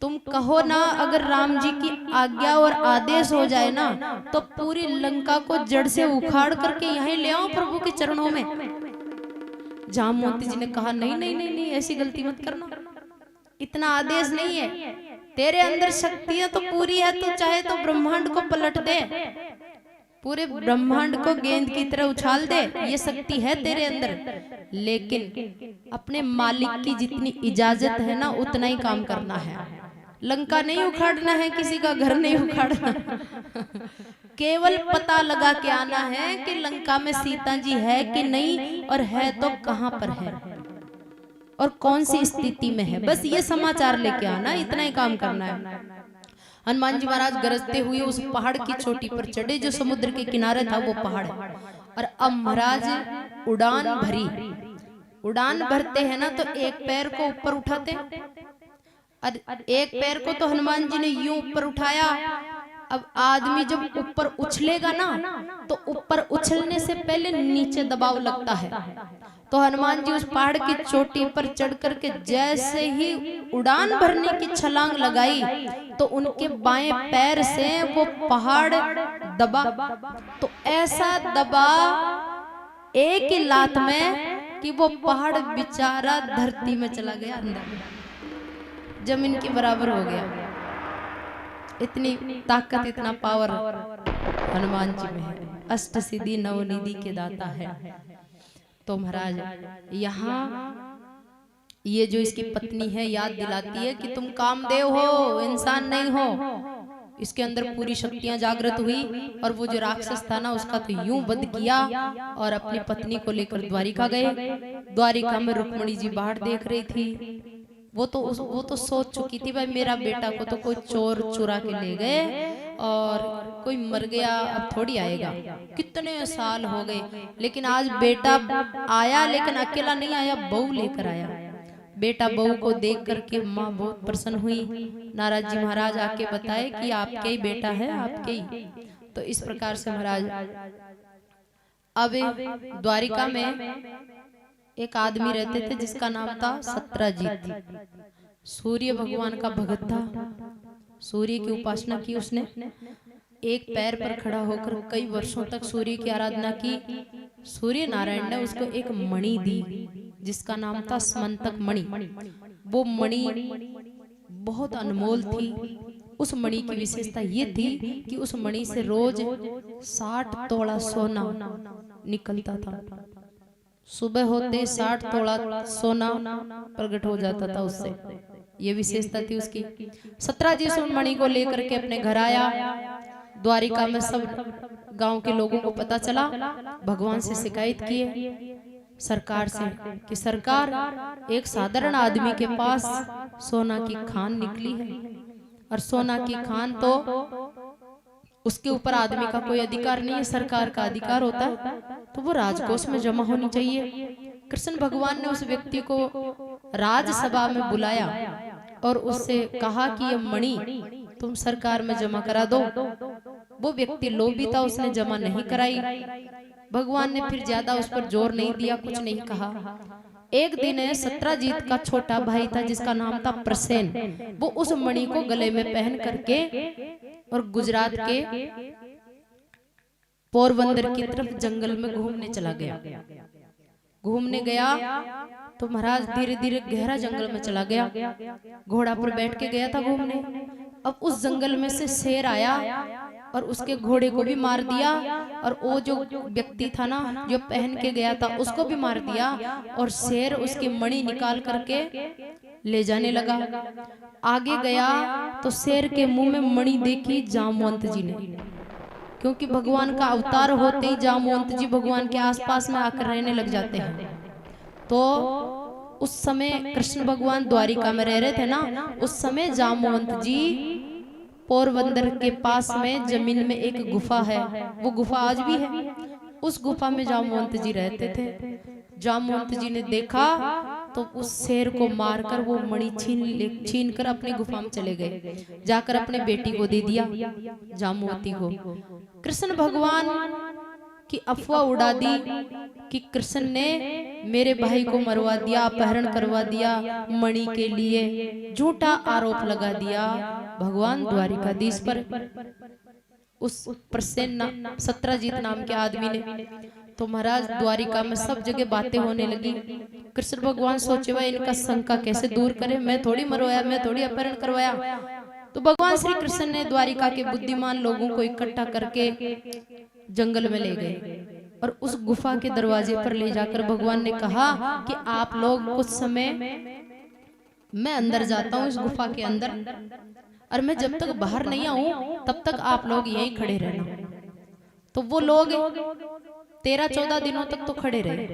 तुम कहो ना, अगर राम जी की आज्ञा और आदेश हो जाए ना तो पूरी लंका को जड़ से उखाड़ करके यहीं ले आओ प्रभु के चरणों में। जामवंत जी ने कहा, नहीं नहीं नहीं नहीं, ऐसी गलती मत करना, इतना आदेश नहीं है। तेरे अंदर शक्तियां तो पूरी है, तो चाहे तो ब्रह्मांड को पलट दे, पूरे ब्रह्मांड को गेंद की तरह उछाल दे, ये शक्ति है तेरे अंदर। लेकिन अपने मालिक की जितनी इजाजत है ना उतना ही काम करना है। लंका नहीं उखाड़ना है, किसी का घर नहीं उखाड़ना, केवल पता लगा के आना है कि लंका में सीता जी है कि नहीं, और है तो कहां पर है और कौन सी स्थिति में है, बस ये समाचार लेके आना, इतना ही काम करना है। हनुमान जी महाराज गरजते हुए उस पहाड़ की चोटी पर चढ़े जो समुद्र के किनारे था वो पहाड़। और अब महाराज उड़ान भरी। उड़ान भरते हैं ना तो एक पैर को ऊपर उठाते, और एक पैर को तो हनुमान जी ने यूं ऊपर उठाया। अब आदमी जब ऊपर उछलेगा ना तो ऊपर उछलने से पहले नीचे दबाव लगता है। तो हनुमान जी उस पहाड़ की चोटी पर चढ़ करके जैसे ही उड़ान भरने की छलांग लगाई तो उनके बाएं पैर से वो पहाड़ दबा, तो ऐसा दबा एक ही लात में कि वो पहाड़ बेचारा धरती में चला गया, अंदर जमीन के बराबर हो गया। इतनी ताकत, इतना पावर हनुमान जी में है। अष्ट सिद्धि नवनिधि के दाता है। तो महाराज यहाँ ये जो इसकी पत्नी है याद दिलाती है कि तुम कामदेव हो, इंसान नहीं हो। इसके अंदर पूरी शक्तियां जागृत हुई और वो जो राक्षस था ना उसका तो यूं वध किया और अपनी पत्नी को लेकर द्वारिका गए। द्वारिका में रुक्मणी जी बाहर देख रही थी। वो तो सोच चुकी थी भाई मेरा बेटा को तो कोई चोर चुरा के ले गए और कोई मर गया, अब थोड़ी आएगा। कितने साल हो गए लेकिन आज बेटा आया, लेकिन अकेला नहीं आया, बहू लेकर आया। बेटा बहू को देख करके माँ बहुत प्रसन्न हुई। नारद जी महाराज आके बताए कि आपके ही बेटा है, आपके ही। तो इस प्रकार से महाराज अब द्वारिका में एक आदमी रहते थे जिसका नाम था सत्यजीत। सूर्य भगवान का भगत था, सूर्य की उपासना की उसने। एक पैर पर खड़ा होकर कई वर्षों तक सूर्य की आराधना की। सूर्य नारायण ने उसको एक मणि दी जिसका नाम था स्मंतक मणि। वो मणि बहुत अनमोल थी। उस मणि की विशेषता ये थी कि उस मणि से रोज 60 तोला सोना निकलता था। सुबह होते 60 तोला सोना प्रकट हो जाता था उससे, ये विशेषता थी उसकी। सत्यजीत उस मणि को लेकर के अपने घर आया। द्वारिका में सब गांव के लोगों को पता चला, भगवान से शिकायत किए सरकार से कि सरकार एक साधारण आदमी के पास सोना की खान निकली है और सोना की खान तो उसके ऊपर आदमी का कोई अधिकार नहीं है, सरकार का अधिकार होता है, तो वो राजकोष में जमा होनी चाहिए। कृष्ण भगवान ने उस व्यक्ति को राजसभा में बुलाया और उससे कहा कि ये मणि तुम सरकार में जमा करा दो। वो व्यक्ति लोभी था, उसने जमा नहीं कराई। भगवान ने फिर ज्यादा उस पर जोर नहीं दिया, कुछ नहीं कहा। एक दिन सत्राजीत का छोटा भाई था जिसका नाम था प्रसेन, वो उस मणि को गले में पहन करके और गुजरात के पोरबंदर की तरफ जंगल में घूमने चला गया। घूमने गया तो महाराज धीरे धीरे गहरा जंगल में चला गया, घोड़ा पर बैठ के गया था घूमने। अब उस जंगल में से शेर आया और उसके घोड़े को भी मार दिया, और वो जो व्यक्ति था ना जो पहन के गया था उसको भी मार दिया, और शेर उसकी मणि निकाल करके ले जाने लगा। आगे गया तो शेर के मुंह में मणि देखी जामवंत जी ने, क्योंकि भगवान का अवतार होते ही जामवंत जी भगवान के आसपास में आकर रहने लग जाते हैं। तो उस समय कृष्ण भगवान द्वारिका में रह रहे थे ना, उस समय जामवंत जी पोरबंदर के पास में जमीन में एक गुफा है, वो गुफा आज भी है। उस गुफा में जामवंत जी रहते थे। जामवंत जी ने देखा तो उस शेर को मारकर वो मणि छीन कर अपनी गुफा में चले गए, जाकर अपने बेटी को दे दिया, जामवती को। कृष्ण भगवान की अफवाह उड़ा दी कि कृष्ण ने मेरे भाई को मरवा दिया, अपहरण करवा दिया मणि के लिए, झूठा आरोप लगा दिया भगवान द्वारिकाधीश पर, उस प्रसेन सत्राजीत नाम के आदमी ने। तो महाराज द्वारिका में सब जगह बातें होने लगी। कृष्ण भगवान सोचे भाई इनका शंका कैसे दूर करे, मैं थोड़ी मरवाया, मैं थोड़ी अपहरण करवाया। तो भगवान श्री कृष्ण ने द्वारिका के बुद्धिमान लोगों को इकट्ठा करके जंगल में ले गए और उस गुफा के दरवाजे पर ले जाकर भगवान ने कहा कि आप लोग कुछ समय, मैं अंदर जाता हूँ इस गुफा के अंदर, और मैं जब तक बाहर नहीं आऊं तब तक आप लोग यहीं खड़े रहना। तो वो लोग 13-14 दिनों तक तो खड़े रहे।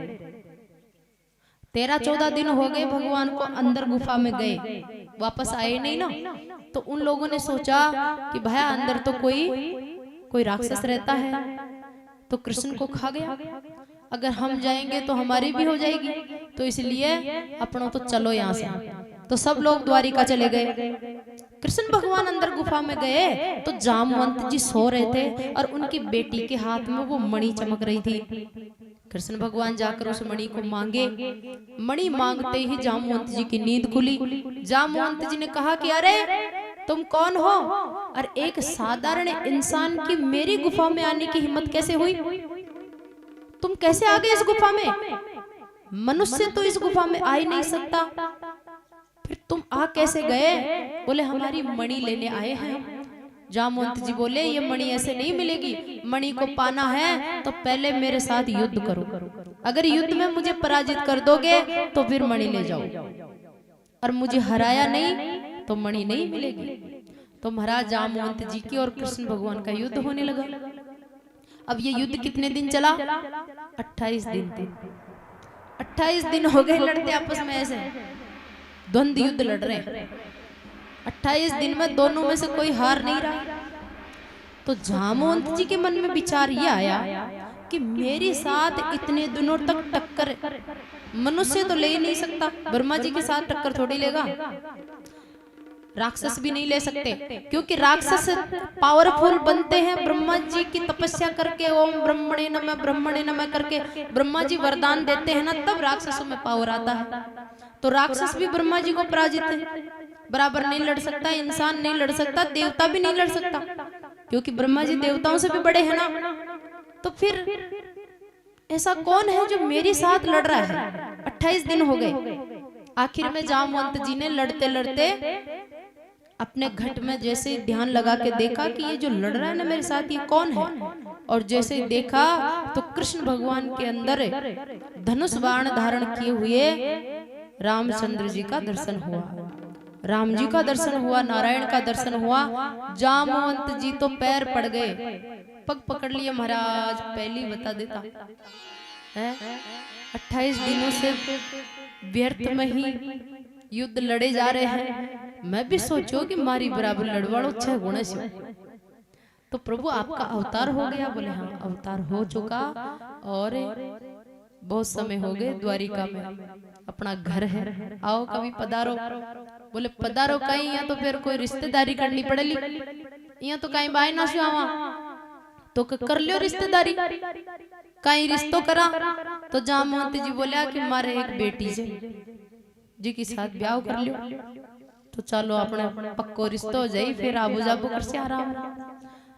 13-14 दिन हो गए भगवान को अंदर गुफा में गए, वापस आए नहीं ना। तो उन लोगों ने सोचा कि भाई अंदर तो कोई राक्षस रहता है, तो कृष्ण को खा गया, अगर हम जाएंगे तो हमारी भी हो जाएगी, तो इसलिए अपनों तो चलो यहाँ से। तो सब लोग द्वारिका चले गए। कृष्ण भगवान अंदर गुफा में गए तो जामवंत जी सो रहे थे और उनकी बेटी के हाथ में वो मणि चमक रही थी। कृष्ण भगवान जाकर उस मणि को मांगे। मणि मांगते ही जामवंत जी की नींद खुली। जामवंत जी ने कहा कि अरे तुम कौन हो, और एक साधारण इंसान की मेरी गुफा में आने की हिम्मत कैसे हुई? तुम कैसे आ गए इस गुफा में? मनुष्य तो इस गुफा में आ ही नहीं सकता, फिर तुम आ कैसे गए? बोले हमारी मणि लेने आए हैं। जामवंत जी बोले ये मणि ऐसे नहीं मिलेगी, मणि को पाना है तो पहले मेरे साथ युद्ध करो, अगर युद्ध में मुझे पराजित कर दोगे तो फिर मणि ले जाओ, और मुझे हराया नहीं तो मणि नहीं मिलेगी। तो महाराज जामवंत जी की और कृष्ण भगवान का युद्ध होने लगा। अब ये युद्ध कितने दिन चला? 28 दिन थे। 28 दिन हो गए लड़ते आपस में, ऐसे द्वंद्व युद्ध लड़ रहे हैं। 28 दिन में दोनों में से कोई हार नहीं रहा। तो जामवंत जी के मन में विचार ये आया कि मेरे साथ इतने दिनों तक टक्कर मनुष्य तो ले ही नहीं सकता, ब्रह्मा जी के साथ टक्कर थोड़ी लेगा, राक्षस भी नहीं ले सकते, क्योंकि राक्षस पावरफुल बनते हैं ब्रह्मा जी की तपस्या करके, ओम ब्रह्मणे नमः करके ब्रह्मा जी वरदान देते हैं ना, तब राक्षसों में पावर आता है। तो राक्षस भी ब्रह्मा जी को पराजित बराबर नहीं लड़ सकता, इंसान नहीं लड़ सकता, देवता भी नहीं लड़ सकता, क्योंकि ब्रह्मा जी देवताओं से भी बड़े हैं ना। तो फिर ऐसा कौन है जो मेरे साथ लड़ रहा है? 28 दिन हो गए। आखिर में जामवंत जी ने लड़ते लड़ते अपने घट में जैसे ध्यान लगा के देखा कि ये जो लड़ रहा है ना मेरे साथ, ये कौन है? और जैसे देखा तो कृष्ण भगवान के अंदर धनुष बाण धारण किए हुए रामचंद्र जी का दर्शन हुआ, राम जी का दर्शन हुआ, नारायण का दर्शन हुआ। जामवंत जी तो पैर पड़ गए, पग पकड़ लिए। महाराज पहली बता देता है 28 दिनों से व्यर्थ में ही युद्ध लड़े जा रहे हैं। मैं भी सोचो कि मारी बराबर लड़वाड़ो 6 गुणे से तो प्रभु आपका अवतार हो गया? बोले हाँ अवतार हो चुका, और बहुत समय हो गए, द्वारिका में अपना घर है, आओ कभी पधारो। बोले पधारो कहीं, या तो फिर कोई रिश्तेदारी करनी पड़ेगी, या तो कहीं बाई ना सुआवा तो कर लियो रिश्तेदारी, कहीं रिश्तों करा। तो जामवंत जी बोला कि मारे एक बेटी से जी के साथ ब्याह कर लियो, तो चलो अपने पक्को रिश्ता हो जाए, फिर आबू जाबू कर से आराम।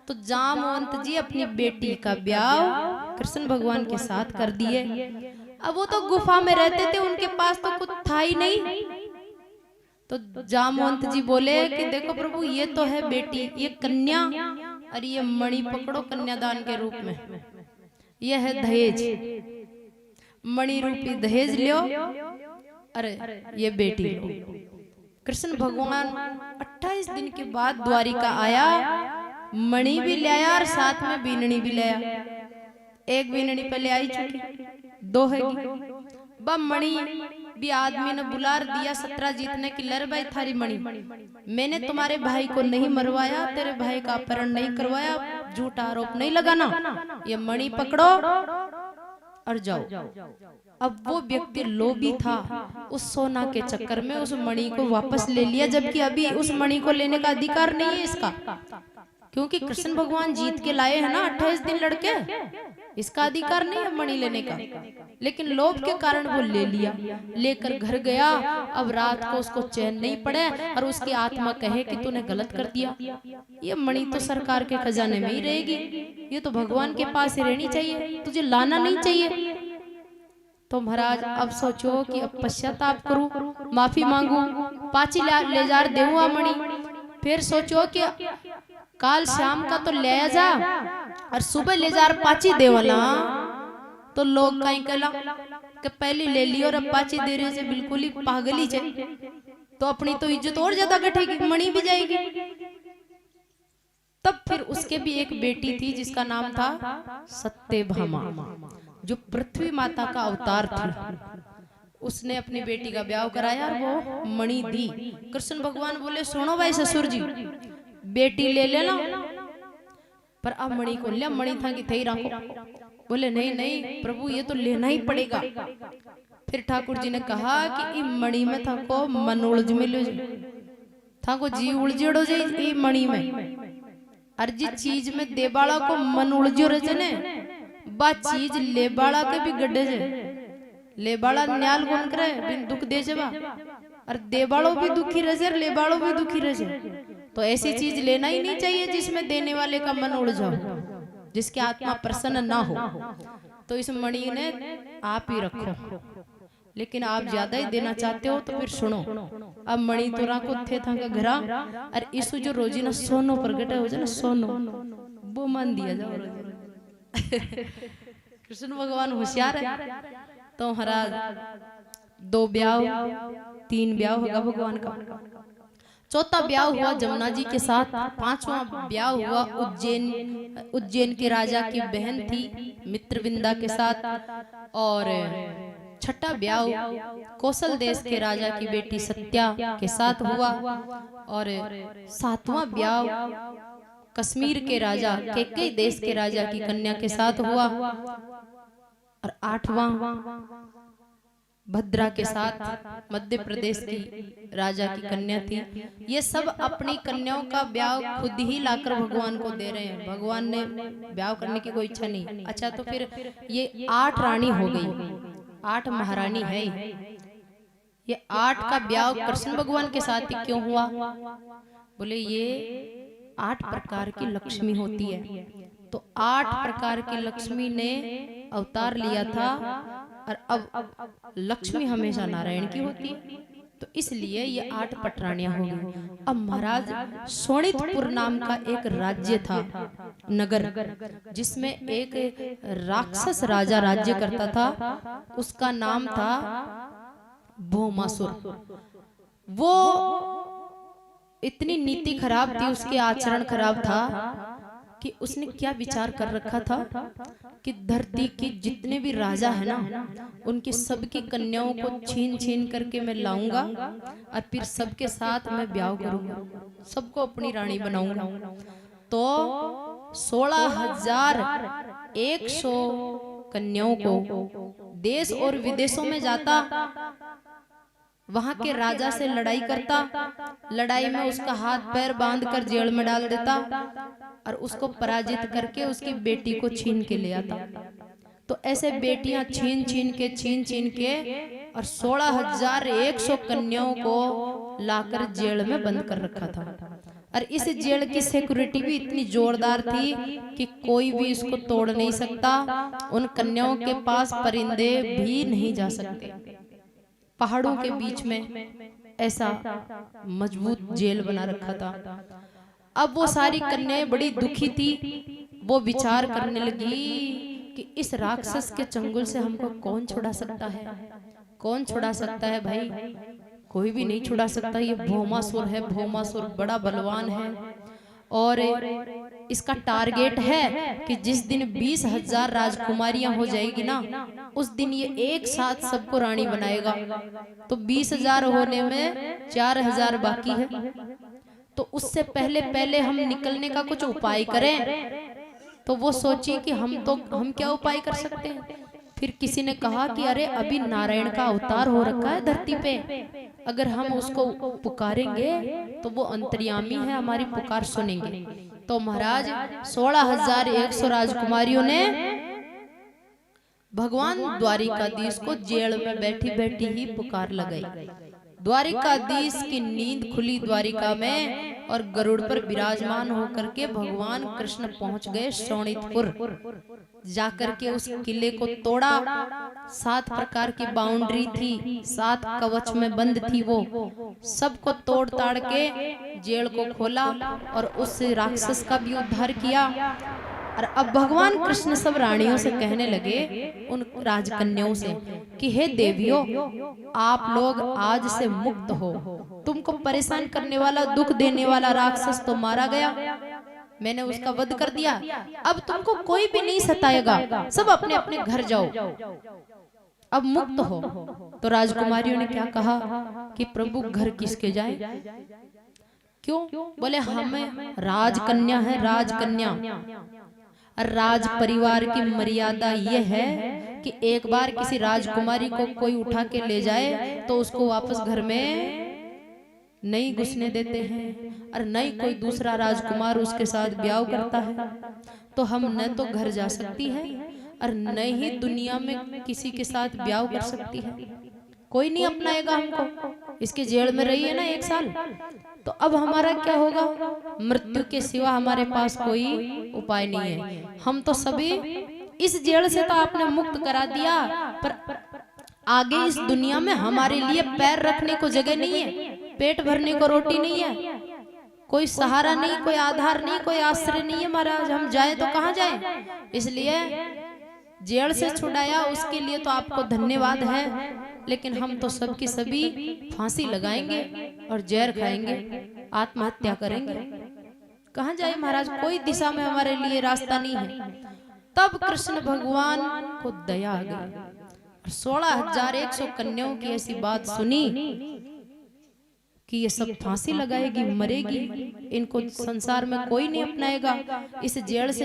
तो जामवंत जी अपनी बेटी का ब्याह कृष्ण भगवान के साथ कर दिए। अब वो तो गुफा में रहते थे, उनके पास तो कुछ था ही नहीं। तो जामवंत जी बोले कि देखो प्रभु ये तो है बेटी, ये कन्या, और ये मणि पकड़ो कन्यादान के रूप में, यह है दहेज, मणि रूपी दहेज लियो, अरे ये बेटी लो। कृष्ण भगवान 28 दिन के बाद द्वारिका आया, मणि भी ले आया और साथ में बीननी भी ले आया। एक बीननी पहले आई चुकी, दो है बा मणि भी आदमी ने बुलार दिया 17 जीतने की, लर भाई थारी मणि, मैंने तुम्हारे भाई को नहीं मरवाया, तेरे भाई का अपहरण नहीं करवाया, झूठा आरोप नहीं लगाना, ये मणि पकड़ो और जाओ। अब वो व्यक्ति लोभी था, उस सोना के चक्कर में उस मणि को वापस ले लिया, जबकि अभी उस मणि को लेने का अधिकार नहीं है इसका, क्योंकि कृष्ण भगवान जीत के लाए हैं ना 28 दिन लड़के, इसका अधिकार नहीं है मणि लेने का, लेकिन लोभ के कारण वो ले लिया, लेकर घर गया। अब रात को उसको चैन नहीं पड़े और उसकी आत्मा कहे कि तूने गलत कर दिया, ये मणि तो सरकार के खजाने में ही रहेगी, ये तो भगवान के पास ही रहनी चाहिए, तुझे लाना नहीं चाहिए। तो महाराज अब सोचो कि अब पश्चाताप करूं, माफी मांगू, पाची ले जार देऊँ मणि, फिर सोचो कि काल शाम का तो ले जा और सुबह ले जार पाची देवला, तो लोग कहीं कहला कि पहले ले ली और अब पाची दे रहे से बिल्कुल ही पागल ही जाए, तो अपनी तो इज्जत और ज्यादा घटेगी, मणि भी जाएगी। तब फिर उसके भी एक बेटी थी जिसका नाम था सत्यभामा, जो पृथ्वी माता का अवतार थी। उसने अपनी बेटी का ब्याह कराया और वो मणि दी। कृष्ण भगवान बोले सुनो भाई ससुर जी, बेटी ले लेना, पर अब मणि को लिया, मणि था कि थे ही रखो। बोले नहीं नहीं प्रभु ये तो लेना ही पड़ेगा। फिर ठाकुर जी ने कहा कि ई मणि में था को मन उलझ मिलो, था को जी उलझेड़ो जाए ई मणि में, और जी चीज में देबाड़ा को मन उलझो रहे ने, बा चीज लेबाड़ा के भी गड्ढे जे, लेबाड़ा न्याल गुण करे बिन दुख दे जबा, और देबाड़ो भी दुखी रहे और लेबाड़ो भी दुखी रहे। तो ऐसी चीज लेना ही नहीं चाहिए जिसमें देने वाले का मन उड़ जाओ, जिसकी आत्मा प्रसन्न ना हो। तो इस मणि ने आप ही रखो, लेकिन आप ज्यादा ही देना चाहते हो तो फिर सुनो। अब मणि तोरा को थे था का घरा, और इसु जो रोजी ना सोनो प्रगट हो जाए ना, सोनो वो मन दिया जाओ। कृष्ण भगवान होशियार है। तो महाराज 2 ब्याह 3 ब्याह होगा भगवान का, चौथा ब्याह हुआ जमुना जी के साथ, 5वां ब्याह हुआ उज्जैन के राजा की बहन थी मित्रविंदा के साथ, और 6ठा ब्याह कौशल देश के राजा की बेटी सत्या के साथ हुआ, और 7वां ब्याह कश्मीर के राजा केकई देश के राजा की कन्या के साथ हुआ, और 8वां भद्रा के साथ मध्य प्रदेश की राजा की कन्या थी। ये सब अपनी कन्याओं का ब्याह खुद ही लाकर भगवान को दे रहे हैं, भगवान ने ब्याह करने की कोई इच्छा नहीं। अच्छा तो फिर ये 8 रानी हो गई, 8 महारानी है। ये 8 का ब्याह कृष्ण भगवान के साथ ही क्यों हुआ? बोले ये 8 प्रकार की लक्ष्मी होती है, तो 8 प्रकार की लक्ष्मी ने अवतार लिया था, और अब लक्ष्मी हमेशा नारायण की होती है, तो इसलिए ये 8 पटरानियां हो गई। अब महाराज सोनितपुर नाम का एक राज्य था, नगर, जिसमें एक राक्षस राजा राज्य करता था, उसका नाम था भौमासुर। वो इतनी नीति खराब थी, उसके आचरण खराब था कि उसने क्या विचार कर रखा था कि धरती के जितने भी राजा है ना, उनकी सबकी कन्याओं को छीन छीन करके मैं लाऊंगा, और फिर सबके साथ मैं ब्याह करूंगा, सबको अपनी रानी बनाऊंगा। तो 16,100 कन्याओं को देश और विदेशों में जाता, वहां के राजा से लड़ाई करता, लड़ाई में उसका हाथ पैर बांधकर जेल में डाल देता और उसको पराजित करके उसकी बेटी को छीन के ले आता। तो ऐसे बेटियां छीन छीन के और 16,100 कन्याओं को लाकर जेल में बंद कर रखा था। और इस जेल की सिक्योरिटी भी इतनी जोरदार थी कि कोई भी इसको तोड़ नहीं सकता। उन कन्याओं के पास परिंदे भी नहीं जा सकते। पहाड़ों के बीच में ऐसा मजबूत जेल बना रखा था। अब वो सारी कन्याएं बड़ी दुखी थी। वो विचार करने लगी कि इस राक्षस के चंगुल से हमको कौन छुड़ा सकता है, कौन छुड़ा सकता है भाई, कोई भी नहीं छुड़ा सकता। ये भौमासुर है, भौमासुर बड़ा बलवान है और इसका टारगेट है कि जिस दिन 20,000 राजकुमारियां हो जाएगी ना, उस दिन ये एक साथ सबको रानी बनाएगा। तो 20,000 होने में 4,000 बाकी है। तो उससे पहले हम निकलने का कुछ उपाय करें। तो वो सोची कि हम क्या उपाय कर सकते हैं। फिर किसी ने कहा कि अरे अभी नारायण का अवतार हो रखा है धरती पे, अगर हम उसको पुकारेंगे तो वो अंतर्यामी है, हमारी पुकार सुनेंगे। तो महाराज 16,100 राजकुमारियों ने भगवान द्वारिकाधीश को जेल में बैठी बैठी ही पुकार लगाई। द्वारिकाधीश की नींद खुली द्वारिका में और गरुड़ पर विराजमान होकर के भगवान कृष्ण पहुंच गए शोणितपुर। जाकर के उस किले को तोड़ा। 7 प्रकार की बाउंड्री थी, 7 कवच में बंद थी। वो सबको तोड़ ताड़ के जेल को खोला और उस राक्षस का भी उद्धार किया। और अब भगवान कृष्ण सब रानियों से कहने लगे, उन राजकन्याओं से, कि हे देवियों, आप लोग आज से मुक्त हो। तुमको परेशान करने वाला, दुख देने वाला राक्षस तो मारा गया, मैंने उसका वध कर दिया। अब तुमको कोई भी नहीं सताएगा, सब अपने अपने घर जाओ, अब मुक्त हो। तो राजकुमारियों ने क्या कहा कि प्रभु घर किसके जाए, क्यों? बोले हमें राजकन्या है, राजकन्या। राज परिवार की मर्यादा ये है कि एक बार किसी राजकुमारी को कोई उठा के ले जाए तो उसको वापस घर में नहीं घुसने देते हैं, और नहीं कोई दूसरा राजकुमार उसके साथ ब्याह करता है। तो हम न तो घर जा सकती है और न ही दुनिया में किसी के साथ ब्याह कर सकती है। कोई नहीं अपनाएगा हमको। इसके जेल में रही है ना 1 साल, तो अब हमारा क्या होगा? मृत्यु के सिवा हमारे पास कोई उपाय नहीं है। हम तो सभी इस जेल से तो आपने मुक्त करा दिया, पर आगे इस दुनिया में हमारे लिए पैर रखने को जगह नहीं है, पेट भरने को रोटी नहीं है, कोई सहारा नहीं, कोई आधार नहीं, कोई आश्रय नहीं है। महाराज हम जाए तो कहाँ जाए? इसलिए जेल से छुड़ाया, उसके लिए तो आपको धन्यवाद है, लेकिन हम तो सबकी सभी फांसी लगाएंगे और जहर खाएंगे, आत्महत्या करेंगे। कहाँ जाए महाराज? कोई दिशा में हमारे लिए रास्ता नहीं है। तब कृष्ण भगवान को दया आ गई। 16,100 कन्याओं की ऐसी बात सुनी कि ये सब फांसी लगाएगी, मरेगी, इनको संसार में कोई नहीं अपनाएगा, इस जेल से